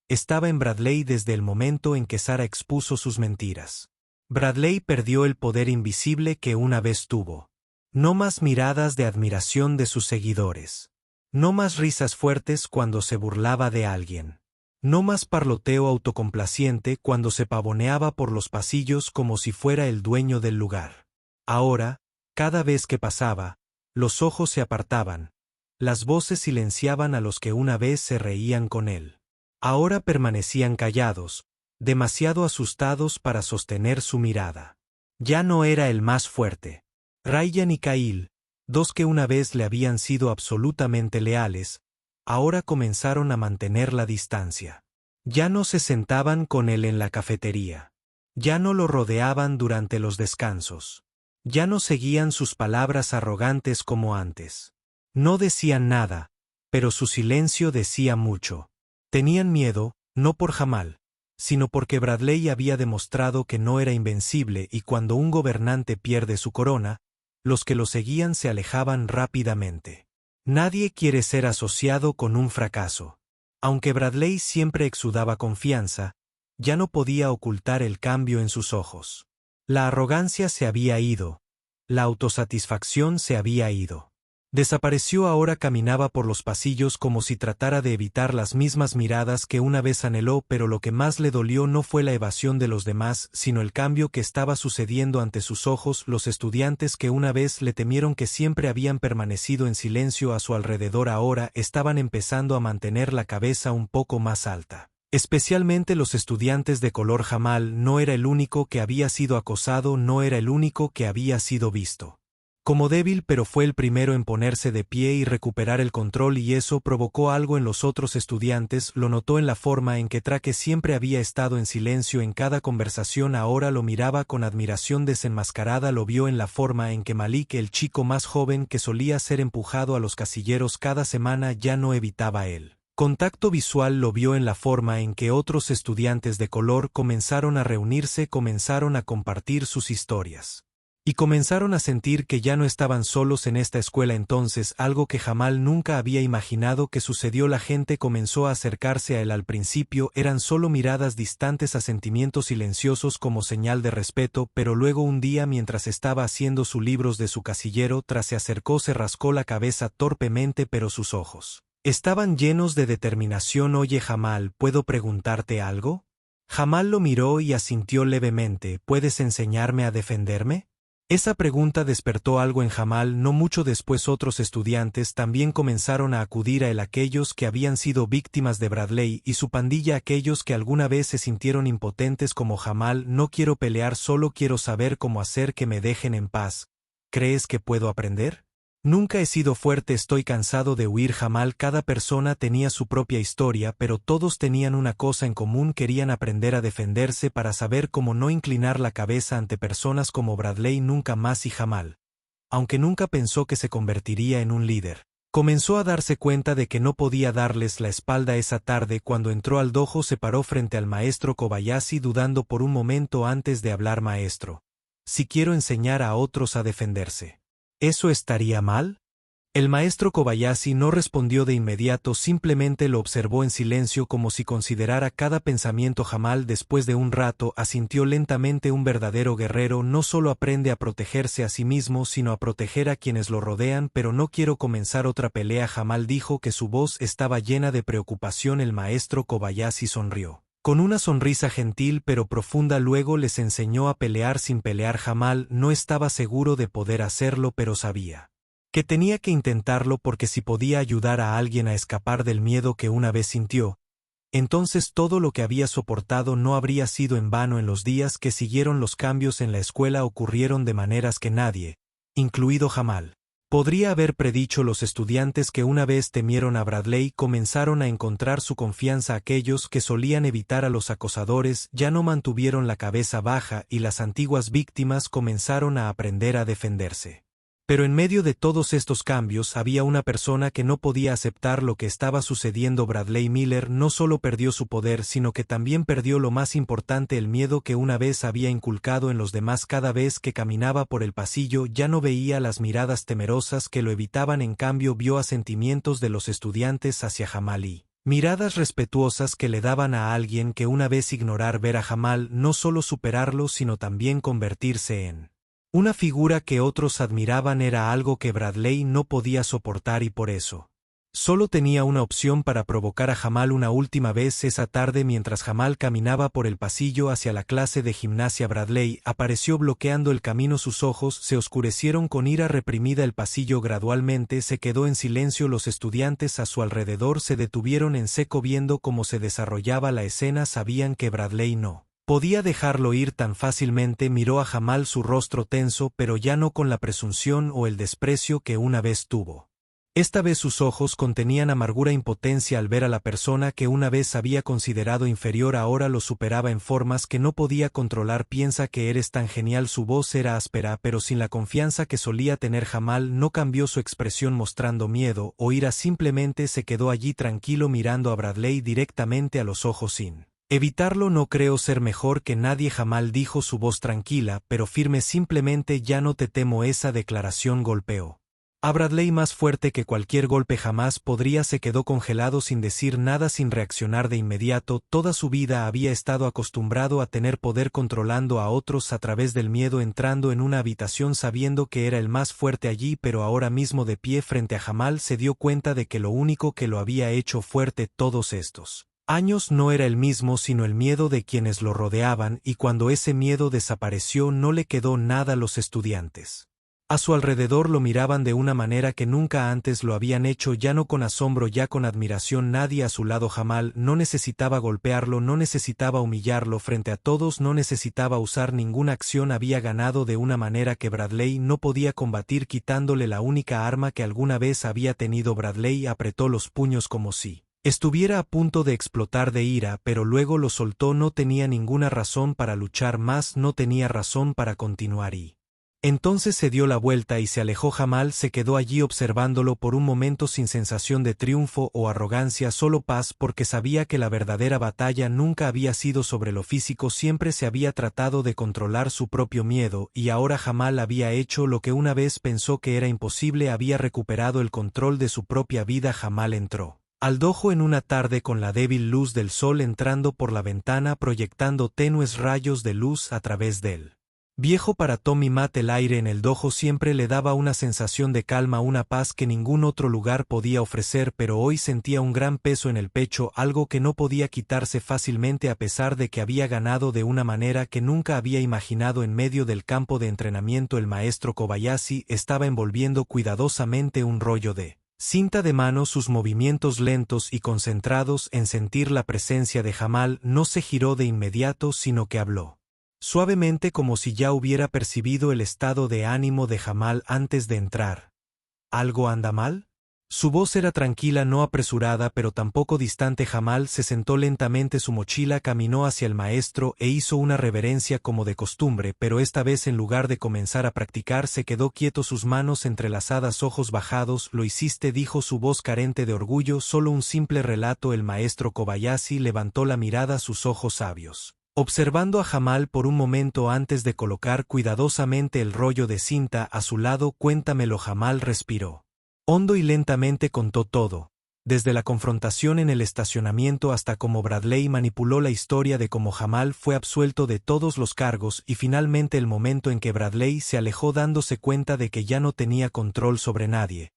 estaba en Bradley desde el momento en que Sara expuso sus mentiras. Bradley perdió el poder invisible que una vez tuvo. No más miradas de admiración de sus seguidores. No más risas fuertes cuando se burlaba de alguien. No más parloteo autocomplaciente cuando se pavoneaba por los pasillos como si fuera el dueño del lugar. Ahora, cada vez que pasaba, los ojos se apartaban, las voces silenciaban a los que una vez se reían con él. Ahora permanecían callados, demasiado asustados para sostener su mirada. Ya no era el más fuerte. Ryan y Kyle, dos que una vez le habían sido absolutamente leales, ahora comenzaron a mantener la distancia. Ya no se sentaban con él en la cafetería. Ya no lo rodeaban durante los descansos. Ya no seguían sus palabras arrogantes como antes. No decían nada, pero su silencio decía mucho. Tenían miedo, no por Jamal, sino porque Bradley había demostrado que no era invencible y cuando un gobernante pierde su corona, los que lo seguían se alejaban rápidamente. Nadie quiere ser asociado con un fracaso. Aunque Bradley siempre exudaba confianza, ya no podía ocultar el cambio en sus ojos. La arrogancia se había ido. La autosatisfacción se había ido. Desapareció. Ahora caminaba por los pasillos como si tratara de evitar las mismas miradas que una vez anheló, pero lo que más le dolió no fue la evasión de los demás, sino el cambio que estaba sucediendo ante sus ojos. Los estudiantes que una vez le temieron, que siempre habían permanecido en silencio a su alrededor, ahora estaban empezando a mantener la cabeza un poco más alta. Especialmente los estudiantes de color. Jamal no era el único que había sido acosado, no era el único que había sido visto. como débil, pero fue el primero en ponerse de pie y recuperar el control, y eso provocó algo en los otros estudiantes. Lo notó en la forma en que Traque siempre había estado en silencio en cada conversación, ahora lo miraba con admiración desenmascarada. Lo vio en la forma en que Malik, el chico más joven que solía ser empujado a los casilleros cada semana, ya no evitaba el contacto visual. Lo vio en la forma en que otros estudiantes de color comenzaron a reunirse, comenzaron a compartir sus historias. Y comenzaron a sentir que ya no estaban solos en esta escuela. Entonces, algo que Jamal nunca había imaginado que sucedió. La gente comenzó a acercarse a él. Al principio eran solo miradas distantes, asentimientos silenciosos como señal de respeto, pero luego un día, mientras estaba haciendo sus libros de su casillero, se acercó, se rascó la cabeza torpemente, pero sus ojos estaban llenos de determinación. Oye Jamal, ¿puedo preguntarte algo? Jamal lo miró y asintió levemente. ¿Puedes enseñarme a defenderme? Esa pregunta despertó algo en Jamal. No mucho después otros estudiantes también comenzaron a acudir a él, aquellos que habían sido víctimas de Bradley y su pandilla, aquellos que alguna vez se sintieron impotentes como Jamal. No quiero pelear, solo quiero saber cómo hacer que me dejen en paz. ¿Crees que puedo aprender? Nunca he sido fuerte, estoy cansado de huir. Jamal, cada persona tenía su propia historia, pero todos tenían una cosa en común: querían aprender a defenderse para saber cómo no inclinar la cabeza ante personas como Bradley nunca más. Y Jamal, aunque nunca pensó que se convertiría en un líder, comenzó a darse cuenta de que no podía darles la espalda. Esa tarde, cuando entró al dojo, se paró frente al maestro Kobayashi, dudando por un momento antes de hablar. Maestro, si quiero enseñar a otros a defenderse, ¿eso estaría mal? El maestro Kobayashi no respondió de inmediato, simplemente lo observó en silencio como si considerara cada pensamiento. Jamal, después de un rato, asintió lentamente. Un verdadero guerrero no solo aprende a protegerse a sí mismo, sino a proteger a quienes lo rodean. Pero no quiero comenzar otra pelea. Jamal dijo que su voz estaba llena de preocupación. El maestro Kobayashi sonrió con una sonrisa gentil pero profunda. Luego les enseñó a pelear sin pelear. Jamal no estaba seguro de poder hacerlo, pero sabía que tenía que intentarlo, porque si podía ayudar a alguien a escapar del miedo que una vez sintió, entonces todo lo que había soportado no habría sido en vano. En los días que siguieron, los cambios en la escuela ocurrieron de maneras que nadie, incluido Jamal, podría haber predicho. Los estudiantes que una vez temieron a Bradley comenzaron a encontrar su confianza. Aquellos que solían evitar a los acosadores ya no mantuvieron la cabeza baja, y las antiguas víctimas comenzaron a aprender a defenderse. Pero en medio de todos estos cambios había una persona que no podía aceptar lo que estaba sucediendo. Bradley Miller no solo perdió su poder, sino que también perdió lo más importante: el miedo que una vez había inculcado en los demás. Cada vez que caminaba por el pasillo ya no veía las miradas temerosas que lo evitaban, en cambio vio asentimientos de los estudiantes hacia Jamal y miradas respetuosas que le daban a alguien que una vez ignorar. Ver a Jamal no solo superarlo, sino también convertirse en una figura que otros admiraban era algo que Bradley no podía soportar, y por eso solo tenía una opción para provocar a Jamal una última vez. Esa tarde, mientras Jamal caminaba por el pasillo hacia la clase de gimnasia, Bradley apareció bloqueando el camino. Sus ojos se oscurecieron con ira reprimida. El pasillo gradualmente se quedó en silencio. Los estudiantes a su alrededor se detuvieron en seco viendo cómo se desarrollaba la escena. Sabían que Bradley no podía dejarlo ir tan fácilmente. Miró a Jamal, su rostro tenso, pero ya no con la presunción o el desprecio que una vez tuvo. Esta vez sus ojos contenían amargura e impotencia al ver a la persona que una vez había considerado inferior, ahora lo superaba en formas que no podía controlar. Piensa que eres tan genial. Su voz era áspera, pero sin la confianza que solía tener. Jamal no cambió su expresión mostrando miedo o ira, simplemente se quedó allí tranquilo mirando a Bradley directamente a los ojos sin evitarlo. No creo ser mejor que nadie, Jamal dijo, su voz tranquila pero firme. Simplemente ya no te temo. Esa declaración golpeó a Bradley más fuerte que cualquier golpe jamás podría. Se quedó congelado sin decir nada, sin reaccionar de inmediato. Toda su vida había estado acostumbrado a tener poder controlando a otros a través del miedo, entrando en una habitación sabiendo que era el más fuerte allí, pero ahora mismo de pie frente a Jamal se dio cuenta de que lo único que lo había hecho fuerte todos estos años no era el mismo, sino el miedo de quienes lo rodeaban, y cuando ese miedo desapareció no le quedó nada a los estudiantes. A su alrededor lo miraban de una manera que nunca antes lo habían hecho, ya no con asombro, ya con admiración. Nadie a su lado. Jamal no necesitaba golpearlo, no necesitaba humillarlo frente a todos, no necesitaba usar ninguna acción. Había ganado de una manera que Bradley no podía combatir, quitándole la única arma que alguna vez había tenido. Bradley apretó los puños como si estuviera a punto de explotar de ira, pero luego lo soltó. No tenía ninguna razón para luchar más, no tenía razón para continuar y entonces se dio la vuelta y se alejó. Jamal se quedó allí observándolo por un momento sin sensación de triunfo o arrogancia, solo paz, porque sabía que la verdadera batalla nunca había sido sobre lo físico, siempre se había tratado de controlar su propio miedo, y ahora Jamal había hecho lo que una vez pensó que era imposible, había recuperado el control de su propia vida. Jamal entró al dojo en una tarde con la débil luz del sol entrando por la ventana, proyectando tenues rayos de luz a través del viejo para Tommy Matt. El aire en el dojo siempre le daba una sensación de calma, una paz que ningún otro lugar podía ofrecer, pero hoy sentía un gran peso en el pecho, algo que no podía quitarse fácilmente a pesar de que había ganado de una manera que nunca había imaginado. En medio del campo de entrenamiento el maestro Kobayashi estaba envolviendo cuidadosamente un rollo de cinta de mano, sus movimientos lentos y concentrados en sentir la presencia de Jamal. No se giró de inmediato, sino que habló suavemente, como si ya hubiera percibido el estado de ánimo de Jamal antes de entrar. ¿Algo anda mal? Su voz era tranquila, no apresurada, pero tampoco distante. Jamal se sentó lentamente su mochila, caminó hacia el maestro e hizo una reverencia como de costumbre, pero esta vez en lugar de comenzar a practicar se quedó quieto, sus manos entrelazadas, ojos bajados. Lo hiciste, dijo su voz carente de orgullo, solo un simple relato. El maestro Kobayashi levantó la mirada, sus ojos sabios observando a Jamal por un momento antes de colocar cuidadosamente el rollo de cinta a su lado. Cuéntamelo. Jamal respiró hondo y lentamente contó todo, desde la confrontación en el estacionamiento hasta cómo Bradley manipuló la historia de cómo Jamal fue absuelto de todos los cargos y finalmente el momento en que Bradley se alejó dándose cuenta de que ya no tenía control sobre nadie.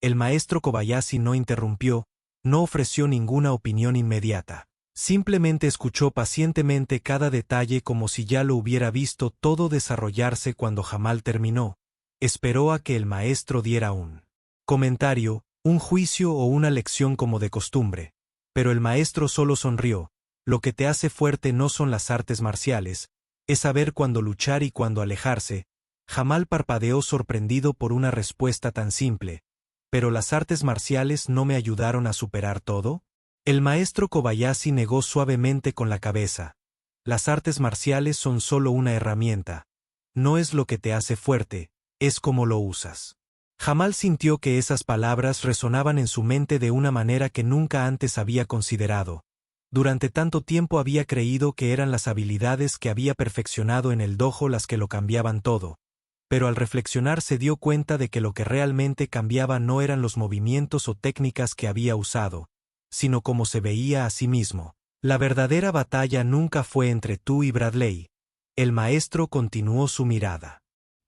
El maestro Kobayashi no interrumpió, no ofreció ninguna opinión inmediata. Simplemente escuchó pacientemente cada detalle como si ya lo hubiera visto todo desarrollarse. Cuando Jamal terminó, esperó a que el maestro diera un comentario, un juicio o una lección como de costumbre, pero el maestro solo sonrió. Lo que te hace fuerte no son las artes marciales, es saber cuándo luchar y cuándo alejarse. Jamal parpadeó sorprendido por una respuesta tan simple. ¿Pero las artes marciales no me ayudaron a superar todo? El maestro Kobayashi negó suavemente con la cabeza. Las artes marciales son solo una herramienta. No es lo que te hace fuerte, es cómo lo usas. Jamal sintió que esas palabras resonaban en su mente de una manera que nunca antes había considerado. Durante tanto tiempo había creído que eran las habilidades que había perfeccionado en el dojo las que lo cambiaban todo. Pero al reflexionar se dio cuenta de que lo que realmente cambiaba no eran los movimientos o técnicas que había usado, sino cómo se veía a sí mismo. La verdadera batalla nunca fue entre tú y Bradley. El maestro continuó su mirada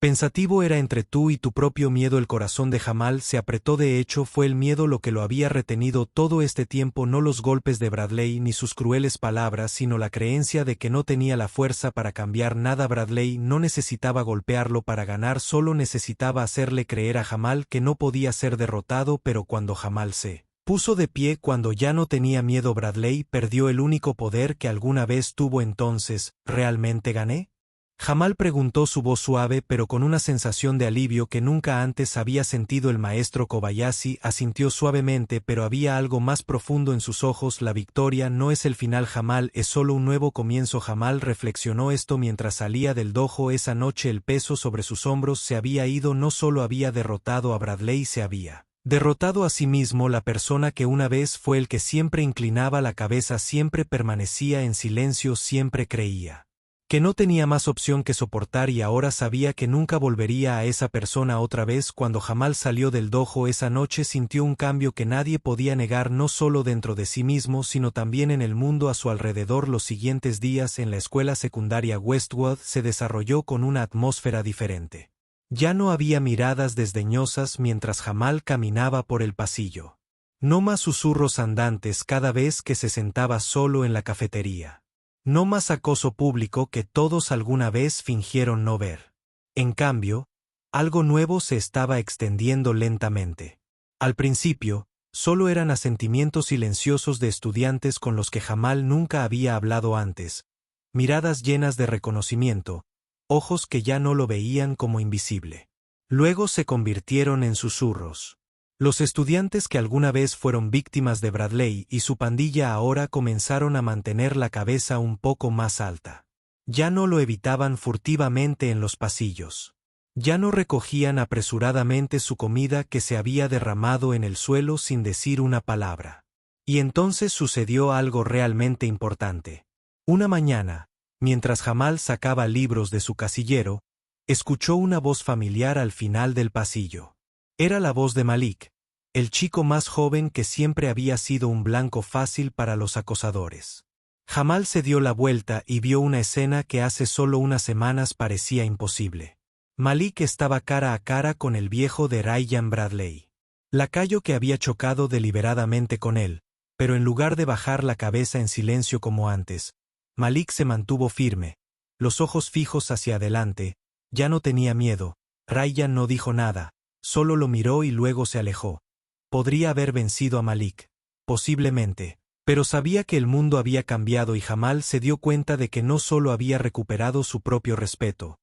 pensativo, era entre tú y tu propio miedo. El corazón de Jamal se apretó, de hecho fue el miedo lo que lo había retenido todo este tiempo, no los golpes de Bradley ni sus crueles palabras, sino la creencia de que no tenía la fuerza para cambiar nada. Bradley no necesitaba golpearlo para ganar, solo necesitaba hacerle creer a Jamal que no podía ser derrotado. Pero cuando Jamal se puso de pie, cuando ya no tenía miedo, Bradley perdió el único poder que alguna vez tuvo. Entonces, ¿realmente gané? Jamal preguntó, su voz suave pero con una sensación de alivio que nunca antes había sentido. El maestro Kobayashi asintió suavemente, pero había algo más profundo en sus ojos. La victoria no es el final, Jamal, es solo un nuevo comienzo. Jamal reflexionó esto mientras salía del dojo esa noche. El peso sobre sus hombros se había ido, no solo había derrotado a Bradley, se había derrotado a sí mismo. La persona que una vez fue el que siempre inclinaba la cabeza, siempre permanecía en silencio, siempre creía que no tenía más opción que soportar, y ahora sabía que nunca volvería a esa persona otra vez. Cuando Jamal salió del dojo esa noche sintió un cambio que nadie podía negar, no solo dentro de sí mismo sino también en el mundo a su alrededor. Los siguientes días en la escuela secundaria Westwood se desarrolló con una atmósfera diferente. Ya no había miradas desdeñosas mientras Jamal caminaba por el pasillo. No más susurros andantes cada vez que se sentaba solo en la cafetería. No más acoso público que todos alguna vez fingieron no ver. En cambio, Algo nuevo se estaba extendiendo lentamente. Al principio, solo eran asentimientos silenciosos de estudiantes con los que Jamal nunca había hablado antes, miradas llenas de reconocimiento, ojos que ya no lo veían como invisible. Luego se convirtieron en susurros. Los estudiantes que alguna vez fueron víctimas de Bradley y su pandilla ahora comenzaron a mantener la cabeza un poco más alta. Ya no lo evitaban furtivamente en los pasillos. Ya no recogían apresuradamente su comida que se había derramado en el suelo sin decir una palabra. Y entonces sucedió algo realmente importante. Una mañana, mientras Jamal sacaba libros de su casillero, escuchó una voz familiar al final del pasillo. Era la voz de Malik, el chico más joven que siempre había sido un blanco fácil para los acosadores. Jamal se dio la vuelta y vio una escena que hace solo unas semanas parecía imposible. Malik estaba cara a cara con el viejo de Ryan Bradley. Lacayo que había chocado deliberadamente con él, pero en lugar de bajar la cabeza en silencio como antes, Malik se mantuvo firme, los ojos fijos hacia adelante, ya no tenía miedo. Ryan no dijo nada, solo lo miró y luego se alejó. Podría haber vencido a Malik, posiblemente, pero sabía que el mundo había cambiado y Jamal se dio cuenta de que no solo había recuperado su propio respeto,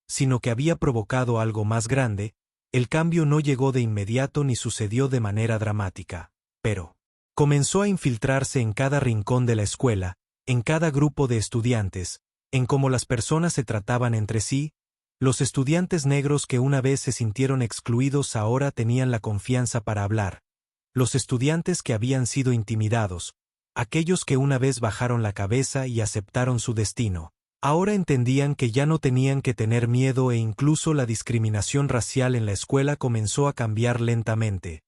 sino que había provocado algo más grande. El cambio no llegó de inmediato ni sucedió de manera dramática, pero comenzó a infiltrarse en cada rincón de la escuela, en cada grupo de estudiantes, en cómo las personas se trataban entre sí. Los estudiantes negros que una vez se sintieron excluidos ahora tenían la confianza para hablar. Los estudiantes que habían sido intimidados, aquellos que una vez bajaron la cabeza y aceptaron su destino, ahora entendían que ya no tenían que tener miedo e incluso la discriminación racial en la escuela comenzó a cambiar lentamente.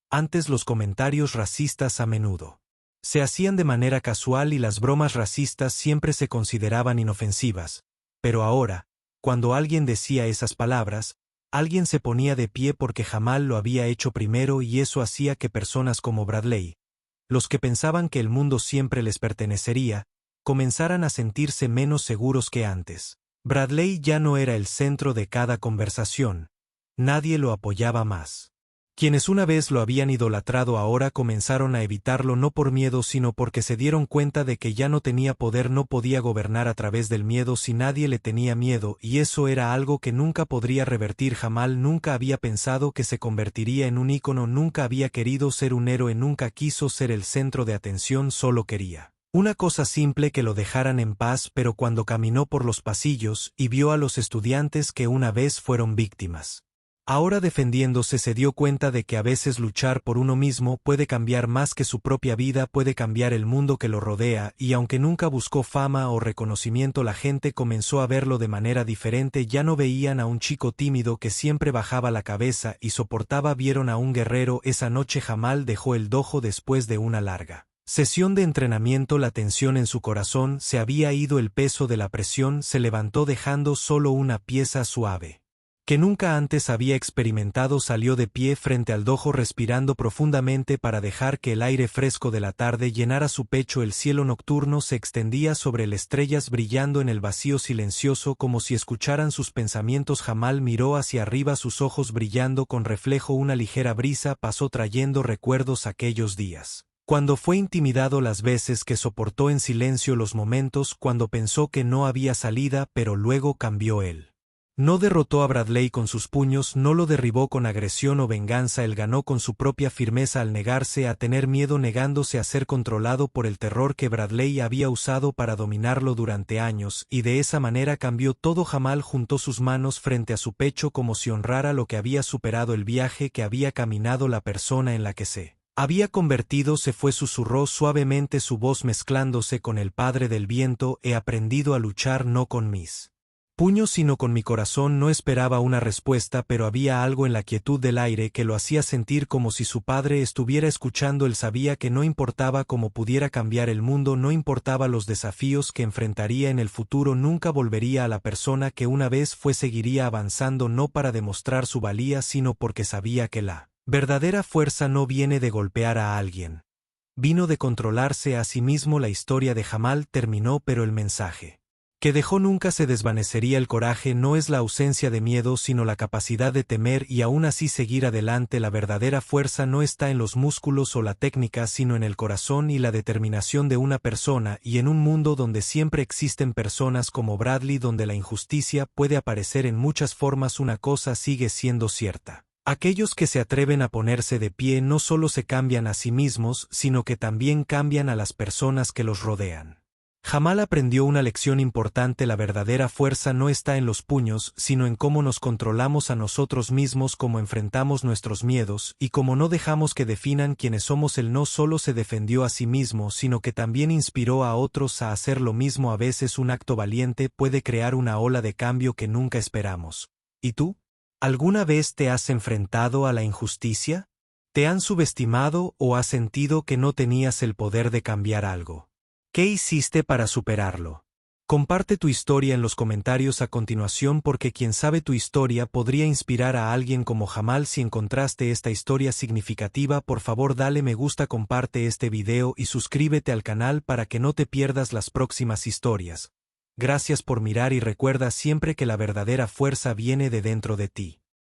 Antes los comentarios racistas a menudo se hacían de manera casual y las bromas racistas siempre se consideraban inofensivas, pero ahora, cuando alguien decía esas palabras, alguien se ponía de pie porque Jamal lo había hecho primero y eso hacía que personas como Bradley, los que pensaban que el mundo siempre les pertenecería, comenzaran a sentirse menos seguros que antes. Bradley ya no era el centro de cada conversación. Nadie lo apoyaba más. Quienes una vez lo habían idolatrado ahora comenzaron a evitarlo no por miedo sino porque se dieron cuenta de que ya no tenía poder, no podía gobernar a través del miedo si nadie le tenía miedo y eso era algo que nunca podría revertir. Jamal nunca había pensado que se convertiría en un ícono, nunca había querido ser un héroe, nunca quiso ser el centro de atención, solo quería una cosa simple, que lo dejaran en paz. Pero cuando caminó por los pasillos y vio a los estudiantes que una vez fueron víctimas, ahora defendiéndose, se dio cuenta de que a veces luchar por uno mismo puede cambiar más que su propia vida, puede cambiar el mundo que lo rodea, y aunque nunca buscó fama o reconocimiento, la gente comenzó a verlo de manera diferente. Ya no veían a un chico tímido que siempre bajaba la cabeza y soportaba, vieron a un guerrero. Esa noche Jamal dejó el dojo después de una larga sesión de entrenamiento. La tensión en su corazón se había ido, el peso de la presión se levantó dejando solo una pieza suave que nunca antes había experimentado. Salió de pie frente al dojo respirando profundamente para dejar que el aire fresco de la tarde llenara su pecho. El cielo nocturno se extendía sobre él, estrellas brillando en el vacío silencioso como si escucharan sus pensamientos. Jamal miró hacia arriba, sus ojos brillando con reflejo. Una ligera brisa pasó trayendo recuerdos aquellos días, cuando fue intimidado, las veces que soportó en silencio, los momentos cuando pensó que no había salida, pero luego cambió él. No derrotó a Bradley con sus puños, no lo derribó con agresión o venganza, él ganó con su propia firmeza al negarse a tener miedo, negándose a ser controlado por el terror que Bradley había usado para dominarlo durante años, y de esa manera cambió todo. Jamal juntó sus manos frente a su pecho como si honrara lo que había superado, el viaje que había caminado, la persona en la que se había convertido. Se fue, susurró suavemente, su voz mezclándose con el padre del viento. He aprendido a luchar no con mis puños sino con mi corazón. No esperaba una respuesta, pero había algo en la quietud del aire que lo hacía sentir como si su padre estuviera escuchando. Él sabía que no importaba cómo pudiera cambiar el mundo, no importaba los desafíos que enfrentaría en el futuro, nunca volvería a la persona que una vez fue. Seguiría avanzando no para demostrar su valía sino porque sabía que la verdadera fuerza no viene de golpear a alguien, vino de controlarse a sí mismo. La historia de Jamal terminó, pero el mensaje Que dejó nunca se desvanecería. El coraje no es la ausencia de miedo sino la capacidad de temer y aún así seguir adelante. La verdadera fuerza no está en los músculos o la técnica sino en el corazón y la determinación de una persona, y en un mundo donde siempre existen personas como Bradley, donde la injusticia puede aparecer en muchas formas, una cosa sigue siendo cierta. Aquellos que se atreven a ponerse de pie no solo se cambian a sí mismos sino que también cambian a las personas que los rodean. Jamal aprendió una lección importante: la verdadera fuerza no está en los puños, sino en cómo nos controlamos a nosotros mismos, cómo enfrentamos nuestros miedos, y cómo no dejamos que definan quiénes somos. Él no solo se defendió a sí mismo, sino que también inspiró a otros a hacer lo mismo. A veces un acto valiente puede crear una ola de cambio que nunca esperamos. ¿Y tú? ¿Alguna vez te has enfrentado a la injusticia? ¿Te han subestimado o has sentido que no tenías el poder de cambiar algo? ¿Qué hiciste para superarlo? Comparte tu historia en los comentarios a continuación, porque quien sabe, tu historia podría inspirar a alguien como Jamal. Si encontraste esta historia significativa, por favor dale me gusta, comparte este video y suscríbete al canal para que no te pierdas las próximas historias. Gracias por mirar y recuerda siempre que la verdadera fuerza viene de dentro de ti.